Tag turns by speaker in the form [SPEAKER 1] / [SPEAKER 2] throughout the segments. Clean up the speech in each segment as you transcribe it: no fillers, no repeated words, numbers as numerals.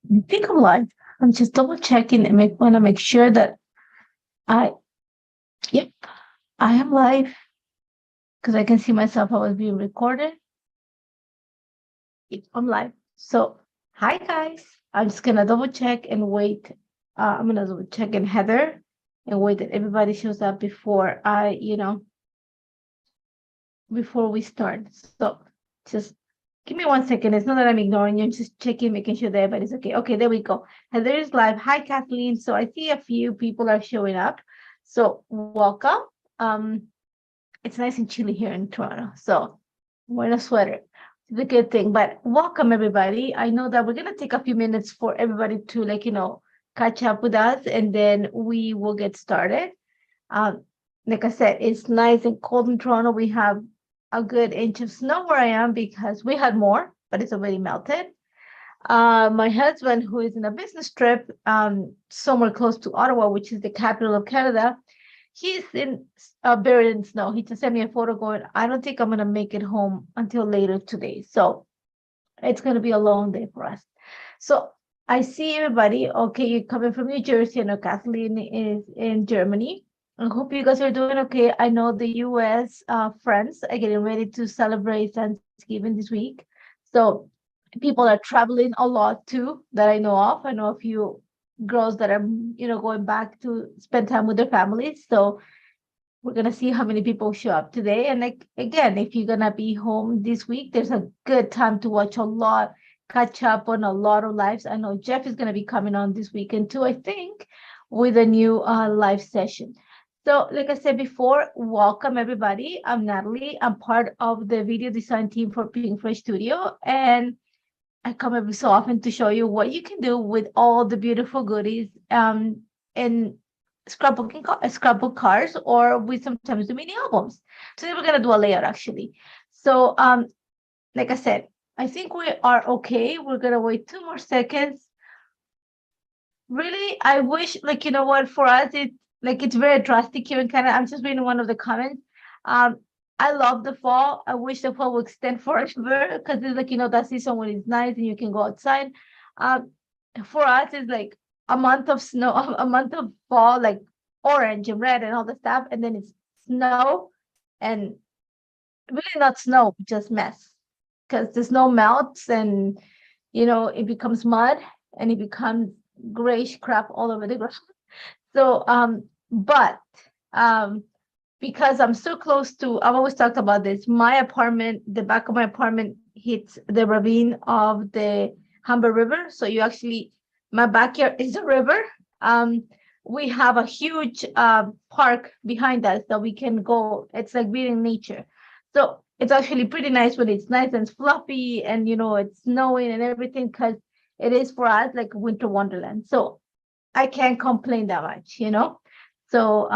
[SPEAKER 1] I think I'm live. I'm just double checking and want to make sure that I, yep, I am live because I can see myself. I was being recorded. Yep, I'm live. So, hi guys. I'm just gonna double check and wait. I'm gonna double check in Heather and wait that everybody shows up before before we start. So, just give me 1 second. It's not that I'm ignoring you. I'm just checking, making sure that everybody's okay. Okay, there we go. Heather is live. Hi, Kathleen. So I see a few people are showing up. So welcome. Um, it's nice and chilly here in Toronto. So wearing a sweater. It's a good thing. But welcome everybody. I know that we're gonna take a few minutes for everybody to catch up with us, and then we will get started. Um, like I said, it's nice and cold in Toronto. We have a good inch of snow where I am because we had more, but it's already melted. My husband, who is in a business trip somewhere close to Ottawa, which is the capital of Canada, he's in buried in snow. He just sent me a photo going, I don't think I'm going to make it home until later today. So it's going to be a long day for us. So I see everybody. Okay, you're coming from New Jersey. I know Kathleen is in Germany. I hope you guys are doing okay. I know the US friends are getting ready to celebrate Thanksgiving this week. So people are traveling a lot too that I know of. I know a few girls that are, going back to spend time with their families. So we're gonna see how many people show up today. And like again, if you're gonna be home this week, there's a good time to watch a lot, catch up on a lot of lives. I know Jeff is gonna be coming on this weekend too, I think, with a new live session. So, like I said before, welcome everybody. I'm Natalie. I'm part of the video design team for Pink Fresh Studio, and I come every so often to show you what you can do with all the beautiful goodies in scrapbook cards, or we sometimes do mini albums. Today we're gonna do a layout actually. So like I said, I think we are okay. We're gonna wait 2 more seconds. Really, I wish, like, you know what, for us it's very drastic here in Canada. I'm just reading one of the comments. Um, I love the fall. I wish the fall would extend forever because it's like, that season when it's nice and you can go outside. Um, for us, it's like a month of snow, a month of fall, like orange and red and all the stuff, and then it's snow and really not snow, just mess because the snow melts and it becomes mud and it becomes grayish crap all over the ground. So but um because I'm so close to, I've always talked about this, my apartment, the back of my apartment hits the ravine of the Humber River. So you actually, my backyard is a river. Um, we have a huge park behind us that we can go. It's like being in nature. So it's actually pretty nice when it's nice and fluffy and it's snowing and everything, because it is for us like winter wonderland. So I can't complain that much. So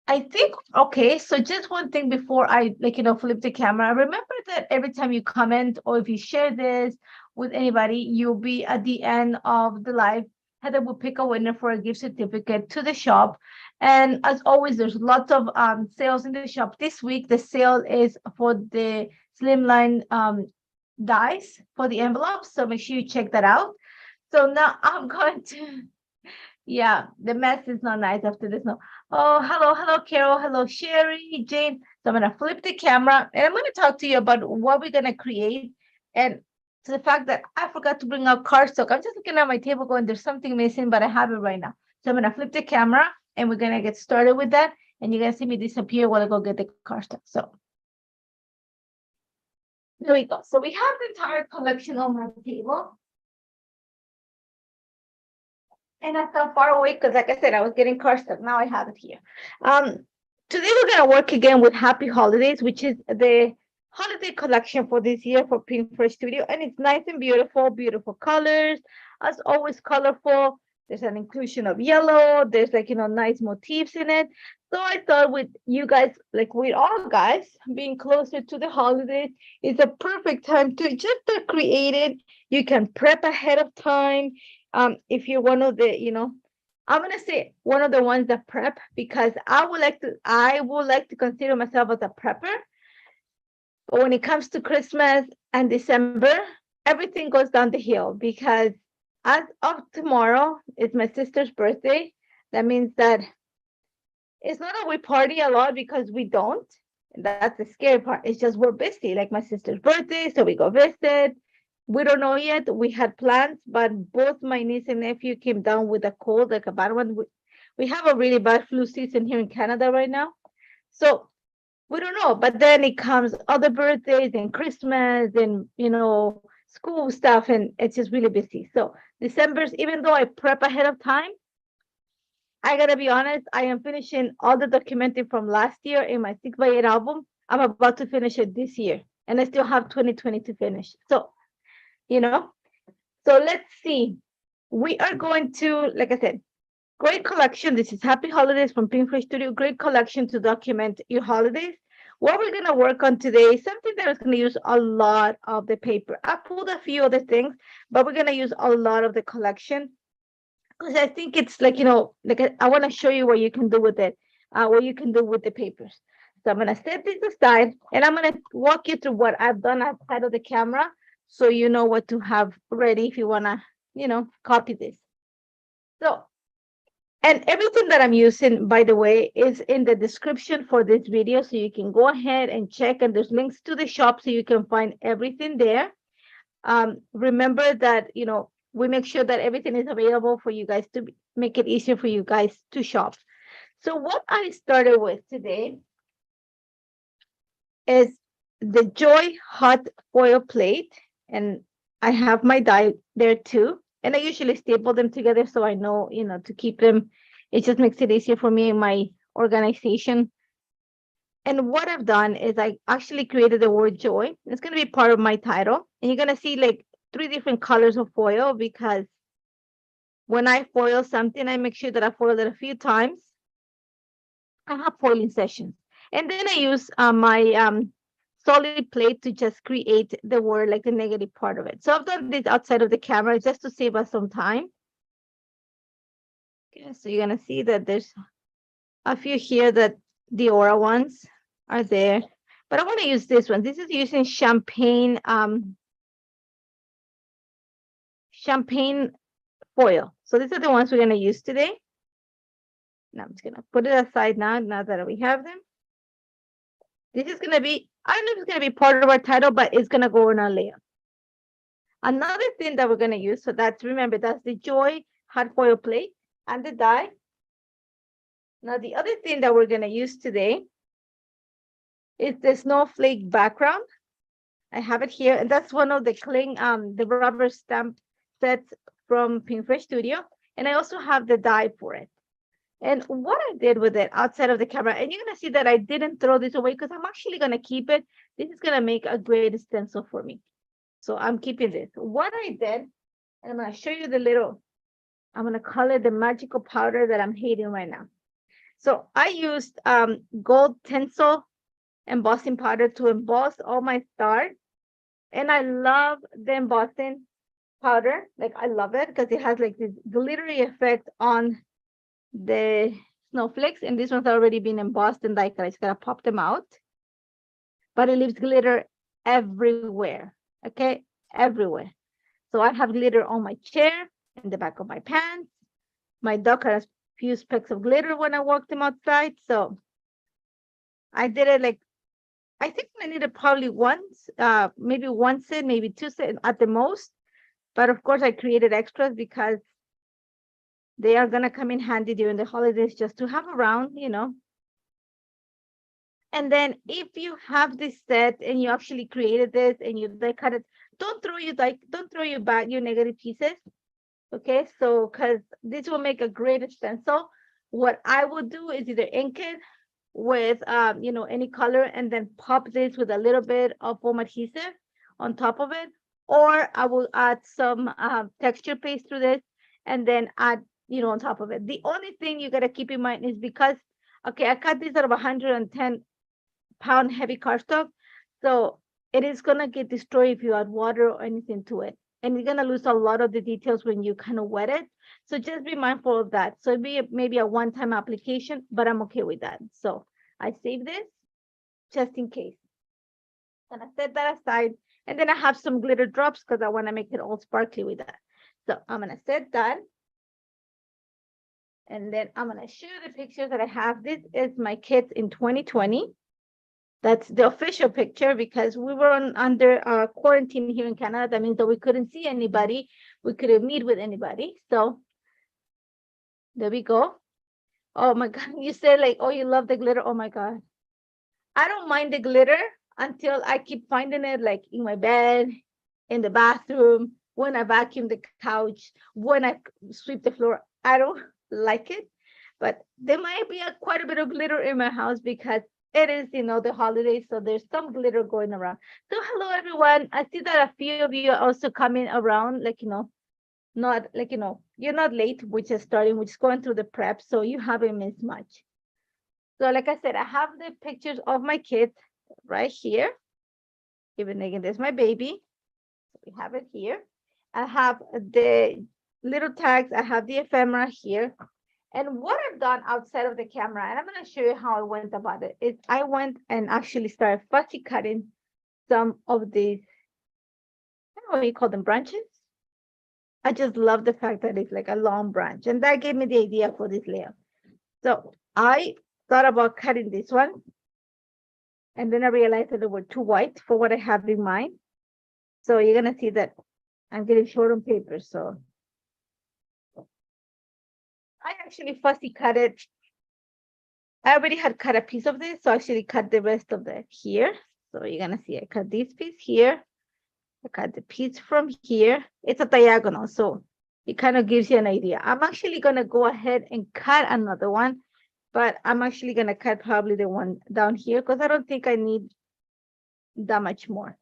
[SPEAKER 1] I think, okay, so just one thing before I flip the camera. Remember that every time you comment or if you share this with anybody, you'll be at the end of the live. Heather will pick a winner for a gift certificate to the shop. And as always, there's lots of sales in the shop. This week, the sale is for the slimline dies for the envelopes. So make sure you check that out. So now I'm going to, yeah, the mess is not nice after this. No. Oh, hello, Carol. Hello, Sherry, Jane. So I'm gonna flip the camera and I'm gonna talk to you about what we're gonna create. And to the fact that I forgot to bring out cardstock. I'm just looking at my table going, there's something missing, but I have it right now. So I'm gonna flip the camera and we're gonna get started with that. And you're gonna see me disappear while I go get the cardstock. So there we go. So we have the entire collection on my table. And I felt far away because, like I said, I was getting car stuff. Now I have it here. Today we're gonna work again with Happy Holidays, which is the holiday collection for this year for Pink Fresh Studio, and it's nice and beautiful, beautiful colors, as always, colorful. There's an inclusion of yellow. There's nice motifs in it. So I thought with you guys, like with all guys, being closer to the holidays, is a perfect time to just create it. You can prep ahead of time. If you're one of the, I'm gonna say one of the ones that prep, because I would like to consider myself as a prepper. But when it comes to Christmas and December, everything goes down the hill because as of tomorrow, it's my sister's birthday. That means that it's not that we party a lot because we don't. That's the scary part. It's just we're busy, like my sister's birthday, so we go visit. We don't know yet. We had plans, but both my niece and nephew came down with a cold, like a bad one. We have a really bad flu season here in Canada right now. So we don't know. But then it comes other birthdays and Christmas and, school stuff, and it's just really busy. So December's, even though I prep ahead of time, I gotta be honest, I am finishing all the documenting from last year in my 6x8 album. I'm about to finish it this year, and I still have 2020 to finish. So, you know, so let's see. We are going to, like I said, great collection. This is Happy Holidays from Pinkfresh Studio. Great collection to document your holidays. What we're gonna work on today is something that is gonna use a lot of the paper. I pulled a few other things, but we're gonna use a lot of the collection because I think it's like, like I want to show you what you can do with it, what you can do with the papers. So I'm gonna set this aside and I'm gonna walk you through what I've done outside of the camera so you know what to have ready if you wanna, copy this. So, and everything that I'm using, by the way, is in the description for this video. So you can go ahead and check, and there's links to the shop so you can find everything there. Remember that, we make sure that everything is available for you guys to make it easier for you guys to shop. So what I started with today is the Joy Hot Foil Plate, and I have my die there too. And I usually staple them together so I know, to keep them. It just makes it easier for me in my organization. And what I've done is I actually created the word joy. It's going to be part of my title. And you're going to see like 3 different colors of foil because when I foil something, I make sure that I foil it a few times. I have foiling sessions. And then I use my solid plate to just create the word, like the negative part of it. So I've done this outside of the camera just to save us some time. Okay, so you're going to see that there's a few here that the Aura ones are there. But I want to use this one. This is using champagne foil. So these are the ones we're going to use today. Now I'm just going to put it aside now that we have them. This is going to be, I don't know if it's going to be part of our title, but it's going to go in our layout. Another thing that we're going to use, so remember, that's the Joy Hot Foil Plate and the die. Now, the other thing that we're going to use today is the snowflake background. I have it here, and that's one of the the rubber stamp sets from Pinkfresh Studio. And I also have the die for it. And what I did with it outside of the camera, and you're going to see that I didn't throw this away because I'm actually going to keep it. This is going to make a great stencil for me. So I'm keeping this. What I did, and I'm going to show you I'm going to call it the magical powder that I'm hating right now. So I used gold tinsel embossing powder to emboss all my stars. And I love the embossing powder. Like, I love it because it has like this glittery effect on the snowflakes. And this one's already been embossed and I just gotta pop them out. But it leaves glitter everywhere. Okay, everywhere. So I have glitter on my chair, in the back of my pants. My dog has few specks of glitter when I walked him outside. So I did it like, I think I needed probably once, maybe one set, maybe 2 sets at the most. But of course I created extras because they are gonna come in handy during the holidays just to have around, And then if you have this set and you actually created this and you die cut it, don't throw your negative pieces. Okay, so because this will make a great stencil. What I would do is either ink it with any color and then pop this with a little bit of foam adhesive on top of it, or I will add some texture paste to this and then add on top of it. The only thing you got to keep in mind is because I cut this out of 110-pound heavy cardstock, so it is gonna get destroyed if you add water or anything to it, and you're gonna lose a lot of the details when you kind of wet it. So just be mindful of that. So it'd be maybe a one-time application, but I'm okay with that. So I save this just in case. And I set that aside. And then I have some glitter drops because I want to make it all sparkly with that. So I'm gonna set that. And then I'm gonna show you the pictures that I have. This is my kids in 2020. That's the official picture because we were under quarantine here in Canada. That means that we couldn't see anybody. We couldn't meet with anybody. So there we go. Oh my God. You said like, oh, you love the glitter. Oh my God. I don't mind the glitter until I keep finding it like in my bed, in the bathroom, when I vacuum the couch, when I sweep the floor. I don't like it, but there might be quite a bit of glitter in my house because it is, the holidays. So there's some glitter going around. So hello, everyone. I see that a few of you are also coming around, like, not like, you're not late. We're just starting, we're just going through the prep. So you haven't missed much. So like I said, I have the pictures of my kids right here. Even again, there's my baby. So we have it here. I have the little tags. I have the ephemera here. And what I've done outside of the camera, and I'm going to show you how I went about it, is I went and actually started fussy cutting some of these, I don't know what you call them, branches. I just love the fact that it's like a long branch. And that gave me the idea for this layout. So I thought about cutting this one. And then I realized that they were too white for what I have in mind. So you're going to see that I'm getting short on paper. So I actually fussy cut it. I already had cut a piece of this. So I actually cut the rest of the here. So you're going to see I cut this piece here. I cut the piece from here. It's a diagonal. So it kind of gives you an idea. I'm actually going to go ahead and cut another one. But I'm actually going to cut probably the one down here because I don't think I need that much more.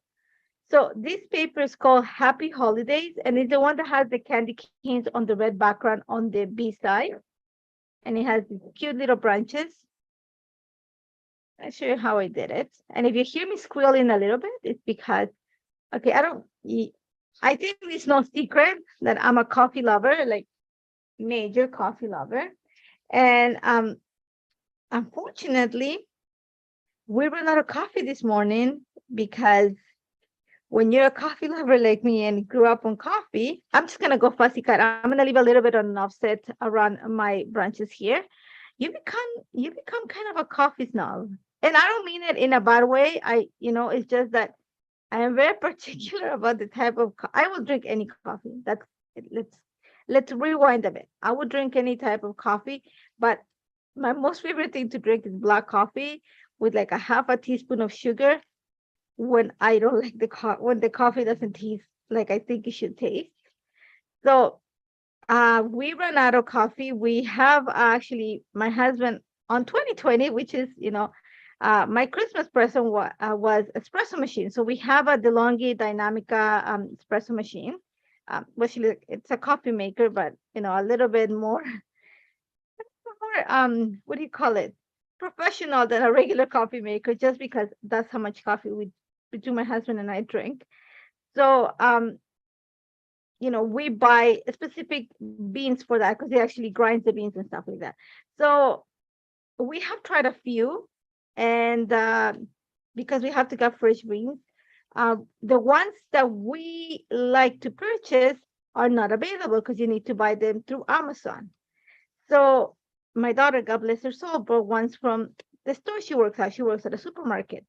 [SPEAKER 1] So this paper is called Happy Holidays, and it's the one that has the candy canes on the red background on the B side. And it has these cute little branches. I'll show you how I did it. And if you hear me squealing a little bit, it's because, okay, I think it's no secret that I'm a coffee lover, like major coffee lover. And unfortunately, we ran out of coffee this morning because when you're a coffee lover like me and grew up on coffee, I'm just going to go fussy cut. I'm going to leave a little bit on an offset around my branches here. You become kind of a coffee snob. And I don't mean it in a bad way. It's just that I am very particular about the type of, I will drink any coffee. Let's rewind a bit. I would drink any type of coffee, but my most favorite thing to drink is black coffee with like a half a teaspoon of sugar when I don't like when the coffee doesn't taste like I think it should taste. So we ran out of coffee. We have actually my husband on 2020, which is, my Christmas present was espresso machine. So we have a DeLonghi Dynamica espresso machine. Actually, it's a coffee maker, but, a little bit more what do you call it, professional than a regular coffee maker, just because that's how much coffee between my husband and I drink. So we buy specific beans for that because he actually grinds the beans and stuff like that. So we have tried a few, and because we have to get fresh beans, the ones that we like to purchase are not available because you need to buy them through Amazon. So my daughter, God bless her soul, bought ones from the store she works at. She works at a supermarket.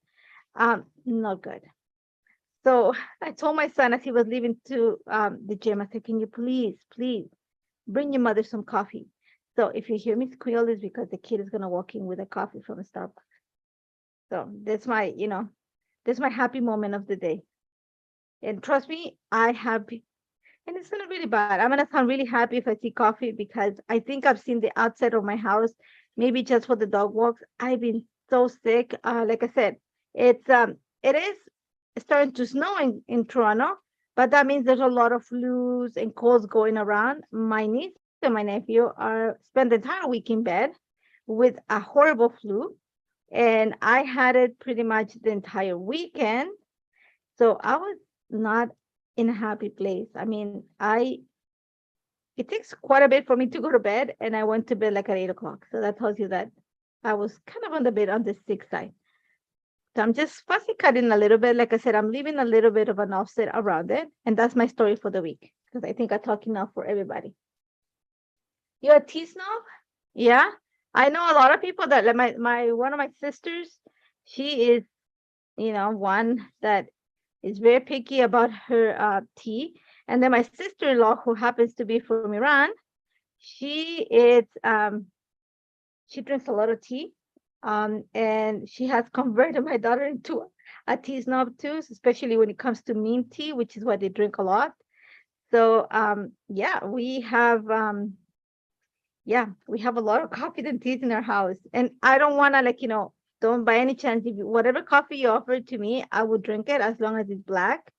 [SPEAKER 1] Not good. So I told my son as he was leaving to the gym, I said, can you please bring your mother some coffee? So if you hear me squeal, it's because the kid is going to walk in with a coffee from a Starbucks. So that's my happy moment of the day. And trust me, and it's not really bad. I'm gonna sound really happy if I see coffee because I think I've seen the outside of my house, maybe just for the dog walks. I've been so sick. Like I said, it is starting to snow in Toronto, but that means there's a lot of flus and colds going around. My niece and my nephew spent the entire week in bed with a horrible flu, and I had it pretty much the entire weekend. So I was not in a happy place. I mean, it takes quite a bit for me to go to bed, and I went to bed like at 8:00. So that tells you that I was kind of on the bed on the sick side. So I'm just fussy cutting a little bit. Like I said, I'm leaving a little bit of an offset around it. And that's my story for the week. because I think I talk enough for everybody. You're a tea snob? Yeah. I know a lot of people that like my one of my sisters, she is, one that is very picky about her tea. And then my sister-in-law, who happens to be from Iran, she is she drinks a lot of tea. And she has converted my daughter into a tea snob too, especially when it comes to mint tea, which is what they drink a lot. So yeah, we have a lot of coffee and teas in our house. And I don't want to don't by any chance, if whatever coffee you offer to me, I would drink it as long as it's black.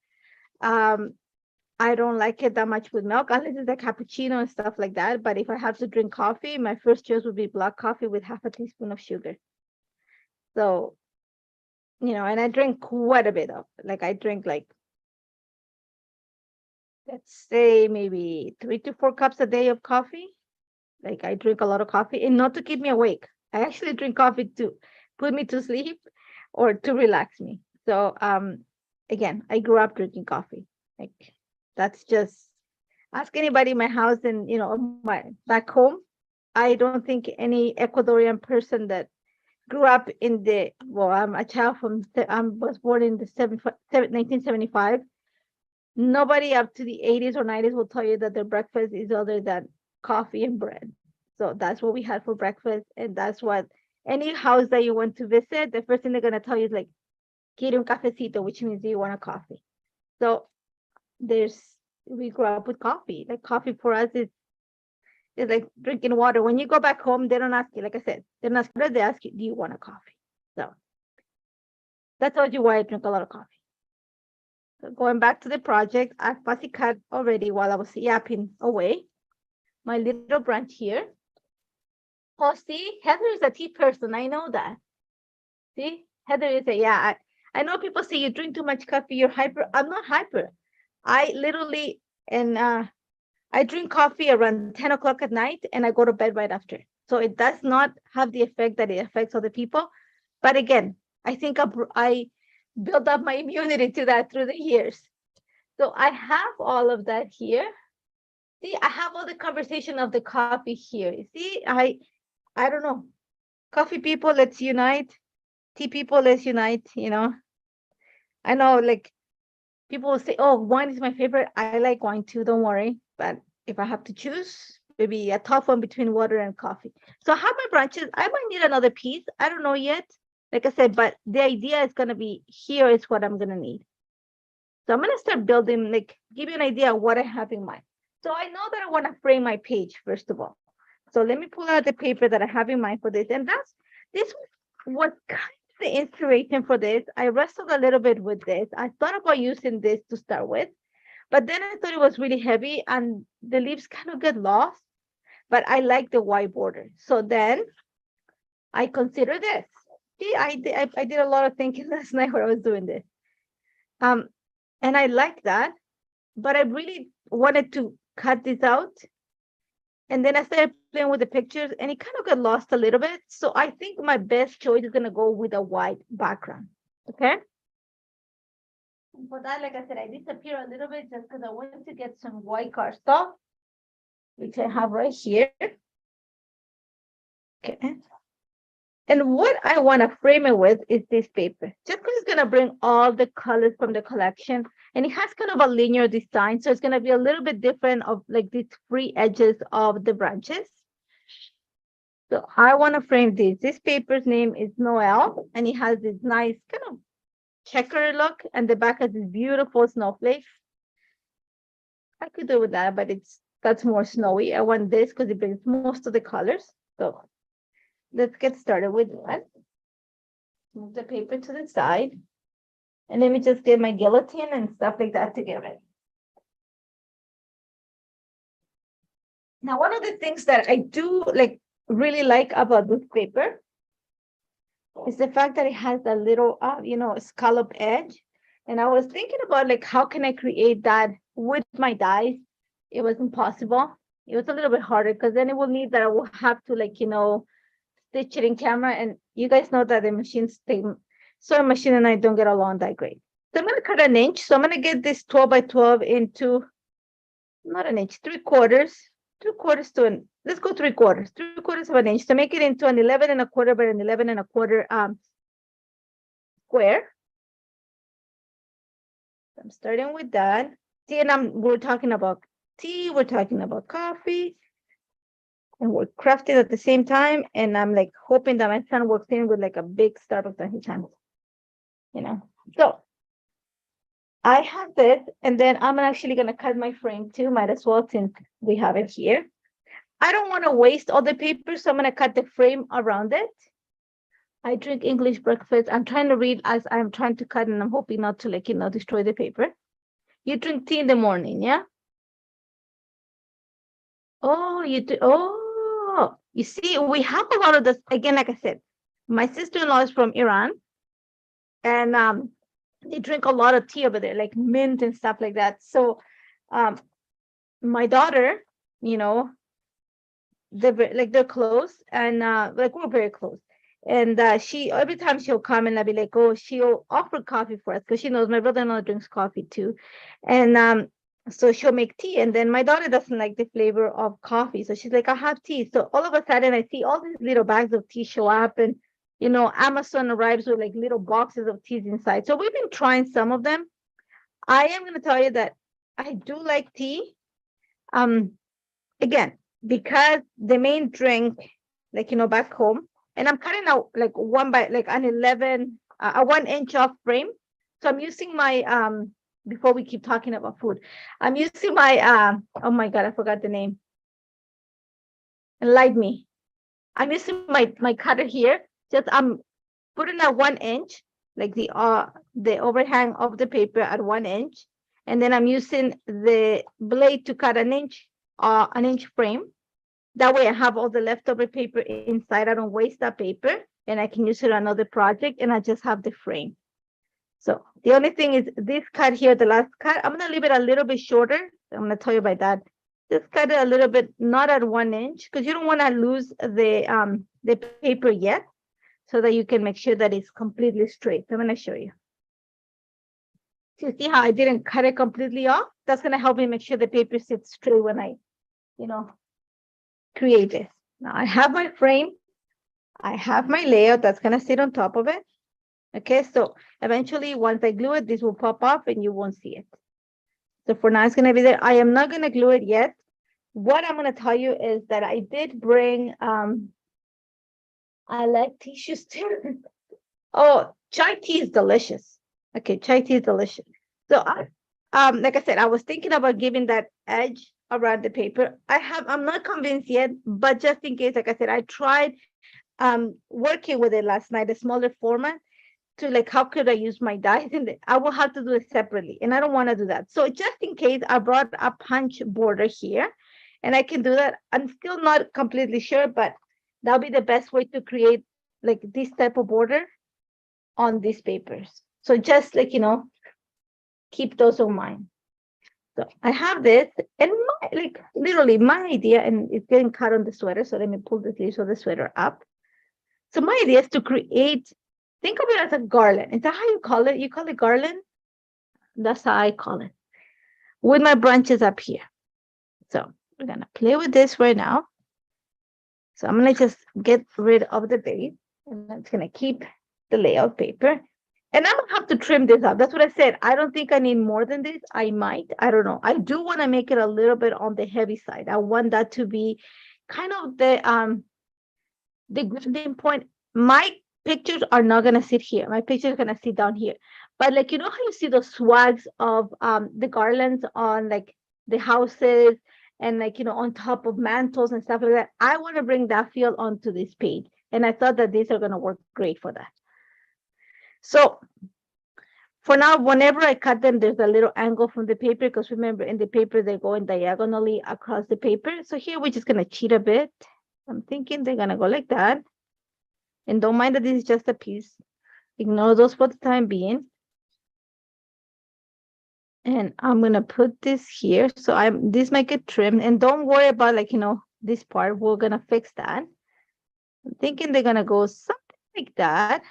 [SPEAKER 1] I don't like it that much with milk unless it's a cappuccino and stuff like that. But if I have to drink coffee, my first choice would be black coffee with half a teaspoon of sugar. So, and I drink quite a bit of, I drink let's say maybe 3 to 4 cups a day of coffee. I drink a lot of coffee, and not to keep me awake. I actually drink coffee to put me to sleep or to relax me. So, again, I grew up drinking coffee. That's just, ask anybody in my house and, my back home. I don't think any Ecuadorian person that grew up I'm a child was born in the 1975. Nobody up to the 80s or 90s will tell you that their breakfast is other than coffee and bread. So that's what we had for breakfast. And that's what any house that you want to visit, the first thing they're going to tell you is quiere un cafecito, which means you want a coffee. So we grew up with coffee. Coffee for us is like drinking water. When you go back home, they don't ask you, like I said, they don't ask you, they ask you, do you want a coffee? So that tells you why I drink a lot of coffee. So going back to the project, I fussy cut already while I was yapping away. My little branch here. Oh, see, Heather is a tea person. I know that. See, Heather is I know people say you drink too much coffee, you're hyper. I'm not hyper. I literally, I drink coffee around 10 o'clock at night and I go to bed right after. So it does not have the effect that it affects other people. But again, I think I built up my immunity to that through the years. So I have all of that here. See, I have all the conversation of the coffee here. See, I don't know. Coffee people, let's unite. Tea people, let's unite, I know people will say, oh, wine is my favorite. I like wine too, don't worry. But if I have to choose, maybe a tough one between water and coffee. So I have my branches. I might need another piece. I don't know yet. Like I said, but the idea is going to be, here is what I'm going to need. So I'm going to start building, give you an idea of what I have in mind. So I know that I want to frame my page, first of all. So let me pull out the paper that I have in mind for this. And this was kind of the inspiration for this. I wrestled a little bit with this. I thought about using this to start with, but then I thought it was really heavy and the leaves kind of get lost, but I like the white border. So then I consider this. See, I did a lot of thinking last night when I was doing this. And I like that, but I really wanted to cut this out. And then I started playing with the pictures and it kind of got lost a little bit. So I think my best choice is going to go with a white background. Okay. And for that, like I said, I disappear a little bit just because I wanted to get some white cardstock, which I have right here. Okay. And what I want to frame it with is this paper, just because it's going to bring all the colors from the collection. And it has kind of a linear design. So it's going to be a little bit different of these free edges of the branches. So I want to frame this. This paper's name is Noel, and it has this nice kind of checker look. And the back has this beautiful snowflakes. I could do with that, but that's more snowy. I want this because it brings most of the colors. So let's get started with that. Move the paper to the side. And let me just get my guillotine and stuff like that to get ready. Now, one of the things that I do really like about this paper is the fact that it has a little, scallop edge. And I was thinking about how can I create that with my dies? It wasn't possible. It was a little bit harder because then it will need that I will have to stitch it in camera. And you guys know that the sewing machine and I don't get along that great. So I'm going to cut an inch. So I'm going to get this 12 by 12 into not an inch, 3/4 to an, let's go 3/4 of an inch to make it into an 11 1/4 by an 11 1/4 square. I'm starting with that. See, and we're talking about tea, we're talking about coffee, and we're crafting at the same time. And I'm like hoping that my son walks in with like a big Starbucks on his hand, you know. So I have this, and then I'm actually gonna cut my frame too. Might as well since we have it here. I don't want to waste all the paper, so I'm gonna cut the frame around it. I drink English breakfast. I'm trying to read as I'm trying to cut, and I'm hoping not to like destroy the paper. You drink tea in the morning, yeah? Oh, you do. Oh, you see, we have a lot of this. Again, like I said, my sister-in-law is from Iran, and they drink a lot of tea over there, like mint and stuff like that. So, my daughter, they're close, and like we're very close. And she every time she'll come and I'll be like, oh, she'll offer coffee for us because she knows my brother-in-law drinks coffee too, and so she'll make tea. And then my daughter doesn't like the flavor of coffee, so she's like, I have tea. So all of a sudden, I see all these little bags of tea show up, and Amazon arrives with like little boxes of teas inside. So we've been trying some of them. I am going to tell you that I do like tea. Again, because the main drink, like back home, and I'm cutting out like one by like an 11, a 1 inch off frame. So I'm using my before we keep talking about food, I'm using my oh my god, I forgot the name. Enlighten me. I'm using my cutter here. Just I'm putting at 1 inch, like the overhang of the paper at 1 inch, and then I'm using the blade to cut an inch frame. That way I have all the leftover paper inside. I don't waste that paper, and I can use it on another project, and I just have the frame. So the only thing is this cut here, the last cut, I'm gonna leave it a little bit shorter. I'm gonna tell you about that. Just cut it a little bit, not at 1 inch, because you don't want to lose the paper yet, so that you can make sure that it's completely straight. So I'm gonna show you. So you see how I didn't cut it completely off? That's gonna help me make sure the paper sits straight when I, create this. Now I have my frame. I have my layout that's gonna sit on top of it. Okay, so eventually once I glue it, this will pop off and you won't see it. So for now, it's gonna be there. I am not gonna glue it yet. What I'm gonna tell you is that I did bring, I like tissues too. Oh, chai tea is delicious. Okay, chai tea is delicious. So like I said, I was thinking about giving that edge around the paper. I'm not convinced yet, but just in case, like I said, I tried working with it last night, a smaller format, to like how could I use my dies, and I will have to do it separately, and I don't want to do that. So just in case, I brought a punch border here, and I can do that. I'm still not completely sure, but that'll be the best way to create like this type of border on these papers. So just like keep those in mind. So I have this, and literally my idea, and it's getting cut on the sweater. So let me pull the sleeves of the sweater up. So my idea is to create, think of it as a garland. Is that how you call it? You call it garland? That's how I call it. With my branches up here. So we're gonna play with this right now. So I'm gonna just get rid of the base, and I'm gonna keep the layout paper. And I'm gonna have to trim this up. That's what I said. I don't think I need more than this. I might. I don't know. I do want to make it a little bit on the heavy side. I want that to be kind of the grounding point. My pictures are not gonna sit here. My picture is gonna sit down here. But like how you see the swags of the garlands on like the houses and like on top of mantles and stuff like that. I want to bring that feel onto this page. And I thought that these are gonna work great for that. So for now, whenever I cut them, there's a little angle from the paper, because remember, in the paper, they're going diagonally across the paper. So here, we're just going to cheat a bit. I'm thinking they're going to go like that. And don't mind that this is just a piece. Ignore those for the time being. And I'm going to put this here. So this might get trimmed. And don't worry about this part. We're going to fix that. I'm thinking they're going to go something like that.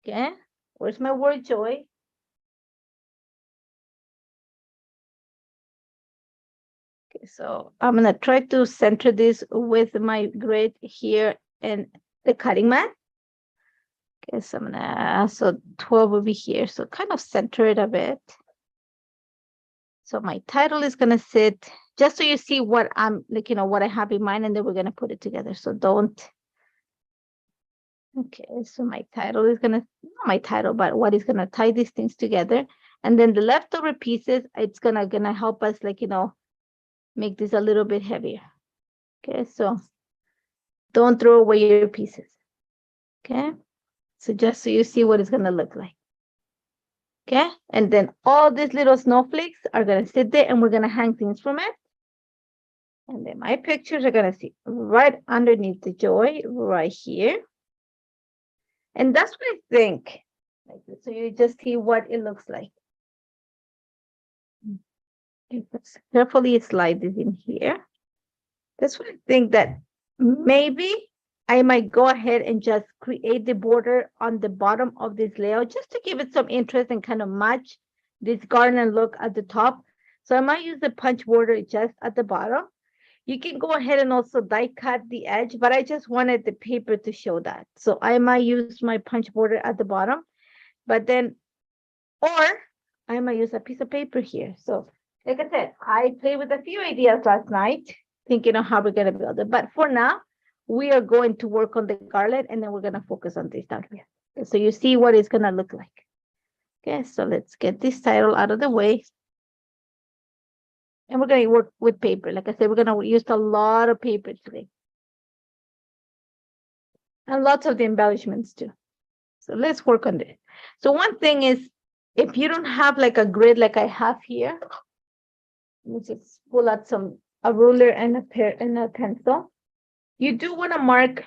[SPEAKER 1] Okay. Where's my word, Joy? Okay, so I'm gonna try to center this with my grid here and the cutting mat. Okay, so I'm gonna, so 12 will be here. So kind of center it a bit. So my title is gonna sit, just so you see what I'm like, what I have in mind, and then we're gonna put it together. So don't. Okay, so my title is gonna, not my title, but what is gonna tie these things together. And then the leftover pieces, it's gonna help us like, make this a little bit heavier. Okay, so don't throw away your pieces. Okay, so just so you see what it's gonna look like. Okay, and then all these little snowflakes are gonna sit there, and we're gonna hang things from it. And then my pictures are gonna sit right underneath the joy right here. And that's what I think. So you just see what it looks like. Let's carefully slide this in here. That's what I think, that maybe I might go ahead and just create the border on the bottom of this layout just to give it some interest and kind of match this garland look at the top. So I might use the punch border just at the bottom. You can go ahead and also die cut the edge, but I just wanted the paper to show that. So I might use my punch border at the bottom, but then, or I might use a piece of paper here. So like I said, I played with a few ideas last night, thinking of how we're gonna build it. But for now, we are going to work on the garland, and then we're gonna focus on this down here. So you see what it's gonna look like. Okay, so let's get this title out of the way. And we're gonna work with paper. Like I said, we're gonna use a lot of paper today. And lots of the embellishments too. So let's work on this. So one thing is, if you don't have like a grid like I have here, let me just pull out a ruler and a pencil. You do want to mark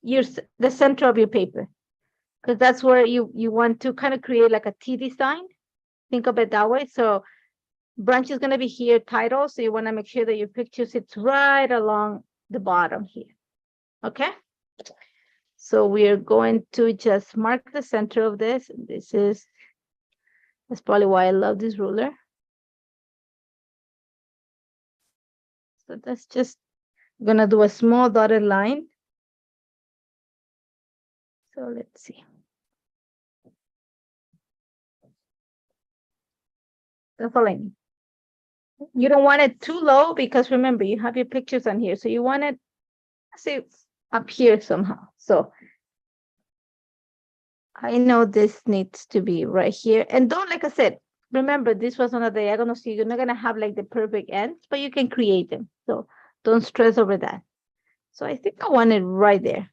[SPEAKER 1] the center of your paper, because that's where you want to kind of create like a T design. Think of it that way. So branch is going to be here, title. So you want to make sure that your picture sits right along the bottom here. Okay. So we are going to just mark the center of this. That's probably why I love this ruler. So that's just gonna do a small dotted line. So let's see. That's all I need. You don't want it too low, because remember, you have your pictures on here. So you want it, say, up here somehow. So I know this needs to be right here. And don't, like I said, remember, this was on a diagonal, so you're not gonna have like the perfect ends, but you can create them. So don't stress over that. So I think I want it right there.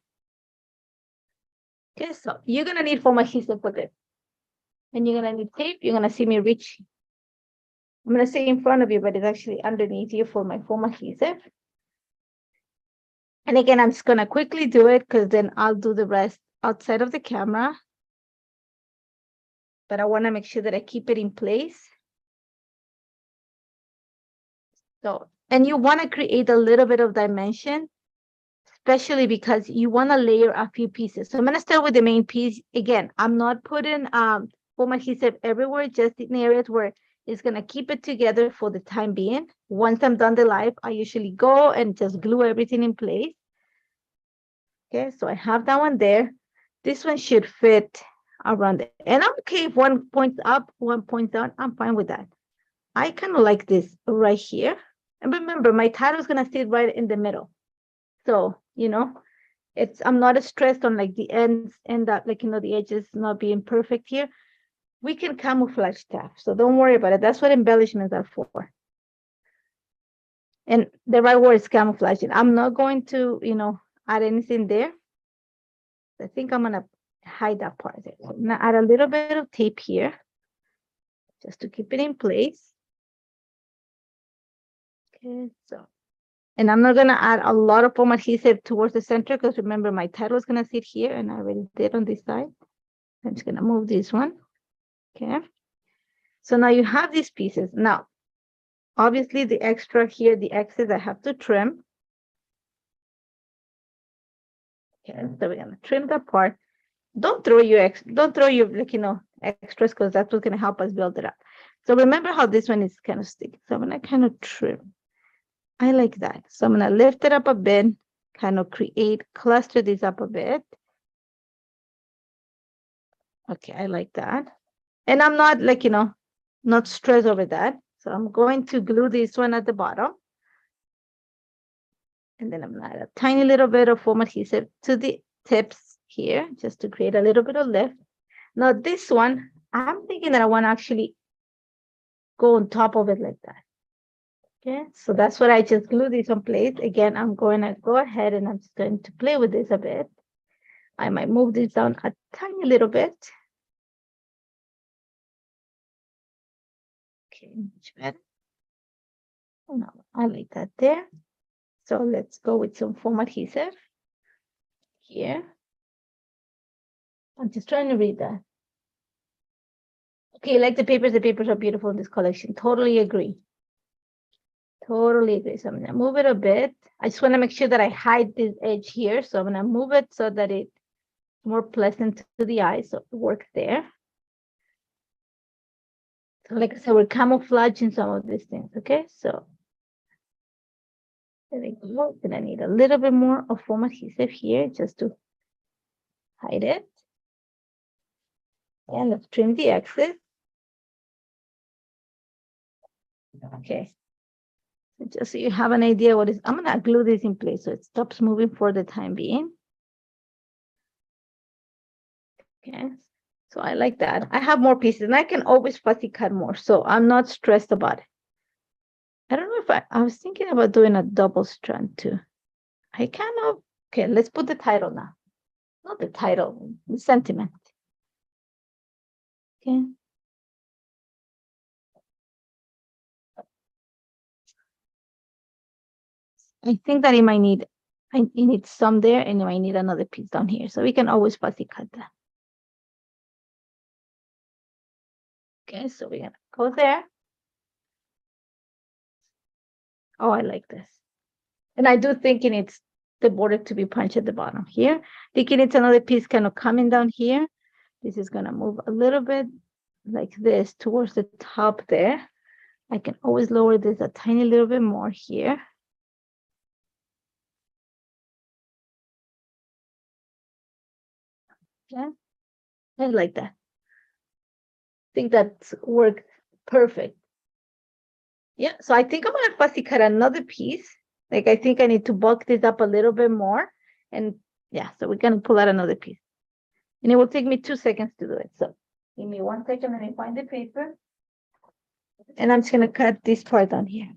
[SPEAKER 1] Okay, so you're gonna need foam adhesive for this. And you're gonna need tape. You're gonna see me reach. I'm gonna say in front of you, but it's actually underneath you for my foam adhesive. And again, I'm just gonna quickly do it, because then I'll do the rest outside of the camera. But I wanna make sure that I keep it in place. So, and you wanna create a little bit of dimension, especially because you wanna layer a few pieces. So I'm gonna start with the main piece. Again, I'm not putting foam adhesive everywhere, just in areas where it's gonna keep it together for the time being. Once I'm done the live, I usually go and just glue everything in place. Okay, so I have that one there. This one should fit around it. And I'm okay if one points up, one points down. I'm fine with that. I kind of like this right here. And remember, my title is gonna sit right in the middle. So, I'm not as stressed on like the ends and that, like, the edges not being perfect here. We can camouflage stuff, so don't worry about it. That's what embellishments are for. And the right word is camouflaging. I'm not going to, add anything there. I think I'm gonna hide that part there. So I'm gonna add a little bit of tape here, just to keep it in place. Okay, so, and I'm not gonna add a lot of foam adhesive towards the center, because remember, my title is gonna sit here, and I already did on this side. I'm just gonna move this one. Okay, so now you have these pieces. Now, obviously the extra here, the excess, I have to trim. Okay, so we're gonna trim that part. Don't throw your extras, because that's what's gonna help us build it up. So remember how this one is kind of sticky. So I'm gonna kind of trim. I like that. So I'm gonna lift it up a bit, kind of cluster this up a bit. Okay, I like that. And I'm not like, not stressed over that. So I'm going to glue this one at the bottom. And then I'm gonna add a tiny little bit of foam adhesive to the tips here, just to create a little bit of lift. Now this one, I'm thinking that I want to actually go on top of it like that. Okay, so that's what I just glue this on place. Again, I'm going to go ahead and I'm just going to play with this a bit. I might move this down a tiny little bit. Okay, much better. No, I like that there. So let's go with some foam adhesive here. I'm just trying to read that. Okay, like the papers are beautiful in this collection. Totally agree. Totally agree. So I'm gonna move it a bit. I just want to make sure that I hide this edge here. So I'm gonna move it so that it's more pleasant to the eye. So it works there. So like I said, we're camouflaging some of these things. Okay, so there we go. Then I need a little bit more of foam adhesive here just to hide it. And let's trim the excess. Okay. So just so you have an idea what is, I'm gonna glue this in place so it stops moving for the time being. Okay. So I like that. I have more pieces and I can always fussy cut more. So I'm not stressed about it. I don't know if I was thinking about doing a double strand too. I kind of, okay, let's put the title now. Not the title, the sentiment. Okay. I think that it might need, I need some there and I need another piece down here. So we can always fussy cut that. Okay, so we're gonna go there. Oh, I like this. And I do think it needs the border to be punched at the bottom here. Thinking it's another piece kind of coming down here. This is gonna move a little bit like this towards the top there. I can always lower this a tiny little bit more here. Yeah, I like that. I think that's worked perfect. Yeah, so I think I'm gonna fussy cut another piece. Like I think I need to bulk this up a little bit more. And yeah, so we're gonna pull out another piece. And it will take me 2 seconds to do it. So give me 1 second, let me find the paper. And I'm just gonna cut this part down here.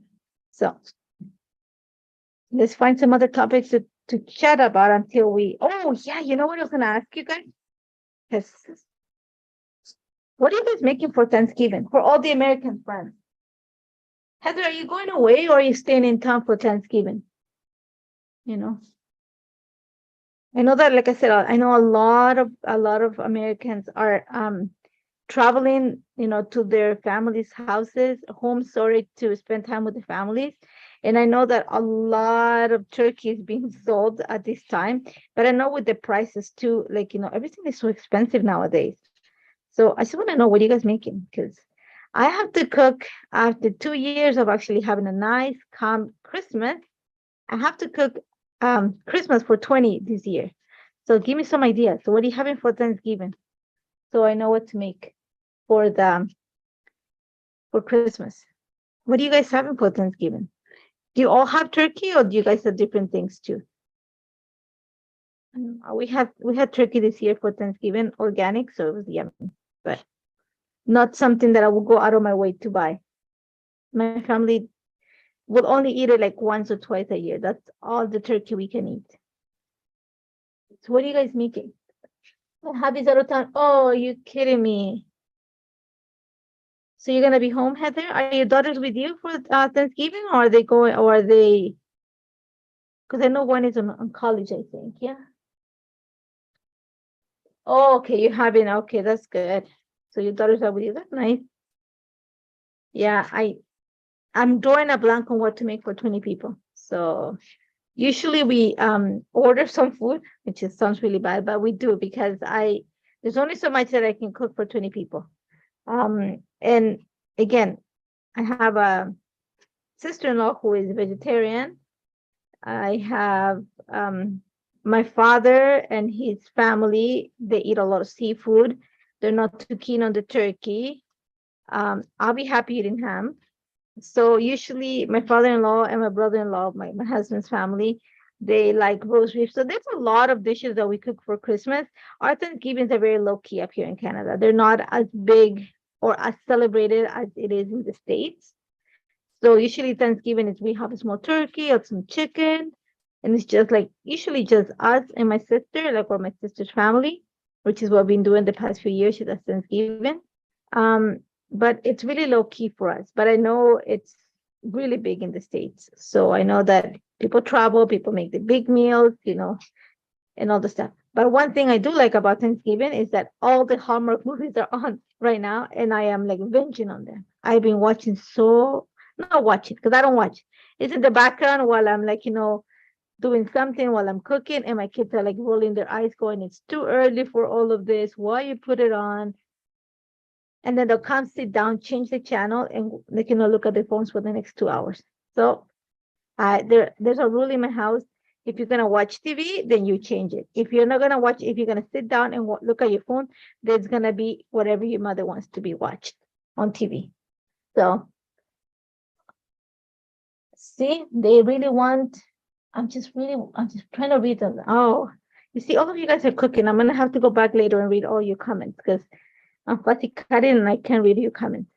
[SPEAKER 1] So let's find some other topics to chat about until we, oh yeah, you know what I was gonna ask you guys? Yes. What are you guys making for Thanksgiving? For all the American friends? Heather, are you going away or are you staying in town for Thanksgiving? You know, I know that, like I said, I know a lot of Americans are traveling, to their families' houses, homes, sorry, to spend time with the families. And I know that a lot of turkey is being sold at this time, but I know with the prices too, like, everything is so expensive nowadays. So I just want to know, what are you guys making? Because I have to cook after 2 years of actually having a nice, calm Christmas. I have to cook Christmas for 20 this year. So give me some ideas. So what are you having for Thanksgiving? So I know what to make for Christmas. What are you guys having for Thanksgiving? Do you all have turkey or do you guys have different things too? We had turkey this year for Thanksgiving, organic, so it was yummy, but not something that I will go out of my way to buy. My family will only eat it like once or twice a year. That's all the turkey we can eat. So what are you guys making? My hubby's out of town. Oh, you kidding me? So you're gonna be home, Heather? Are your daughters with you for Thanksgiving, or are they going, or are they? Because I know one is on college, I think. Yeah. Oh, okay. You're having, okay, that's good. So your daughters are with you. That's nice. Yeah, I'm drawing a blank on what to make for 20 people. So usually we order some food, which sounds really bad, but we do because there's only so much that I can cook for 20 people. And again, I have sister-in-law who is vegetarian. I have my father and his family. They eat a lot of seafood. They're not too keen on the turkey. I'll be happy eating ham. So usually my father-in-law and my brother-in-law, my husband's family, they like roast beef. So there's a lot of dishes that we cook for Christmas. Our Thanksgivings are very low key up here in Canada. They're not as big or as celebrated as it is in the States. So usually Thanksgiving is we have a small turkey or some chicken, and it's just like usually just us and my sister, like or my sister's family, which is what I've been doing the past few years. She does Thanksgiving. But it's really low key for us. But I know it's really big in the States. So I know that people travel, people make the big meals, and all the stuff. But one thing I do like about Thanksgiving is that all the Hallmark movies are on right now, and I am like binging on them. I've been watching not watching because I don't watch. It's in the background while I'm like, doing something while I'm cooking, and my kids are like rolling their eyes, going, "It's too early for all of this. Why you put it on?" And then they'll come sit down, change the channel, and they can look at their phones for the next 2 hours. So there's a rule in my house. If you're gonna watch TV, then you change it. If you're not gonna watch, if you're gonna sit down and look at your phone, there's gonna be whatever your mother wants to be watched on TV. So see, they really want. I'm just trying to read them. Oh, you see, all of you guys are cooking. I'm gonna have to go back later and read all your comments because I'm fussy cutting and I can't read your comments.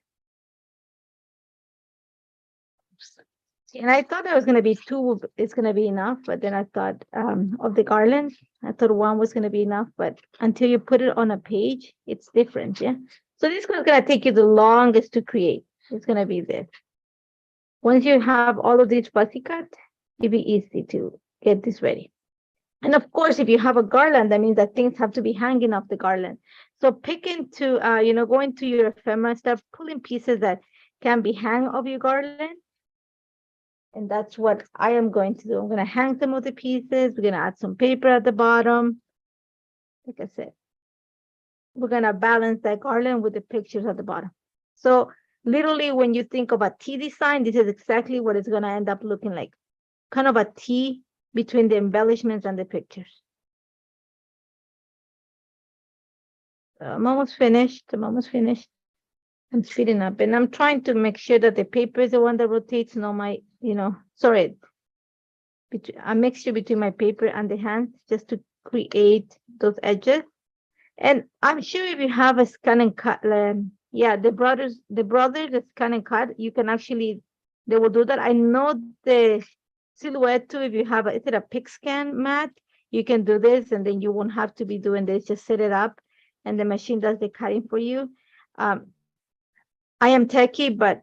[SPEAKER 1] And I thought it was going to be two, it's going to be enough, but then I thought of the garland, I thought one was going to be enough, but until you put it on a page, it's different, yeah? So this one's going to take you the longest to create. It's going to be this. Once you have all of these fussy cut, it'll be easy to get this ready. And of course, if you have a garland, that means that things have to be hanging off the garland. So pick into, go into your ephemera, start pulling pieces that can be hang of your garland. And that's what I am going to do. I'm going to hang some of the pieces. We're going to add some paper at the bottom. Like I said, we're going to balance that garland with the pictures at the bottom. So literally, when you think of a T design, this is exactly what it's going to end up looking like. Kind of a T between the embellishments and the pictures. I'm almost finished. I'm speeding up, and I'm trying to make sure that the paper is the one that rotates, not my, a mixture between my paper and the hand, just to create those edges. And I'm sure if you have a scan and cut, the brothers that scan and cut, you can actually, they will do that. I know the silhouette too, if you have is it a pick scan mat, you can do this, and then you won't have to be doing this. Just set it up, and the machine does the cutting for you. I am techie, but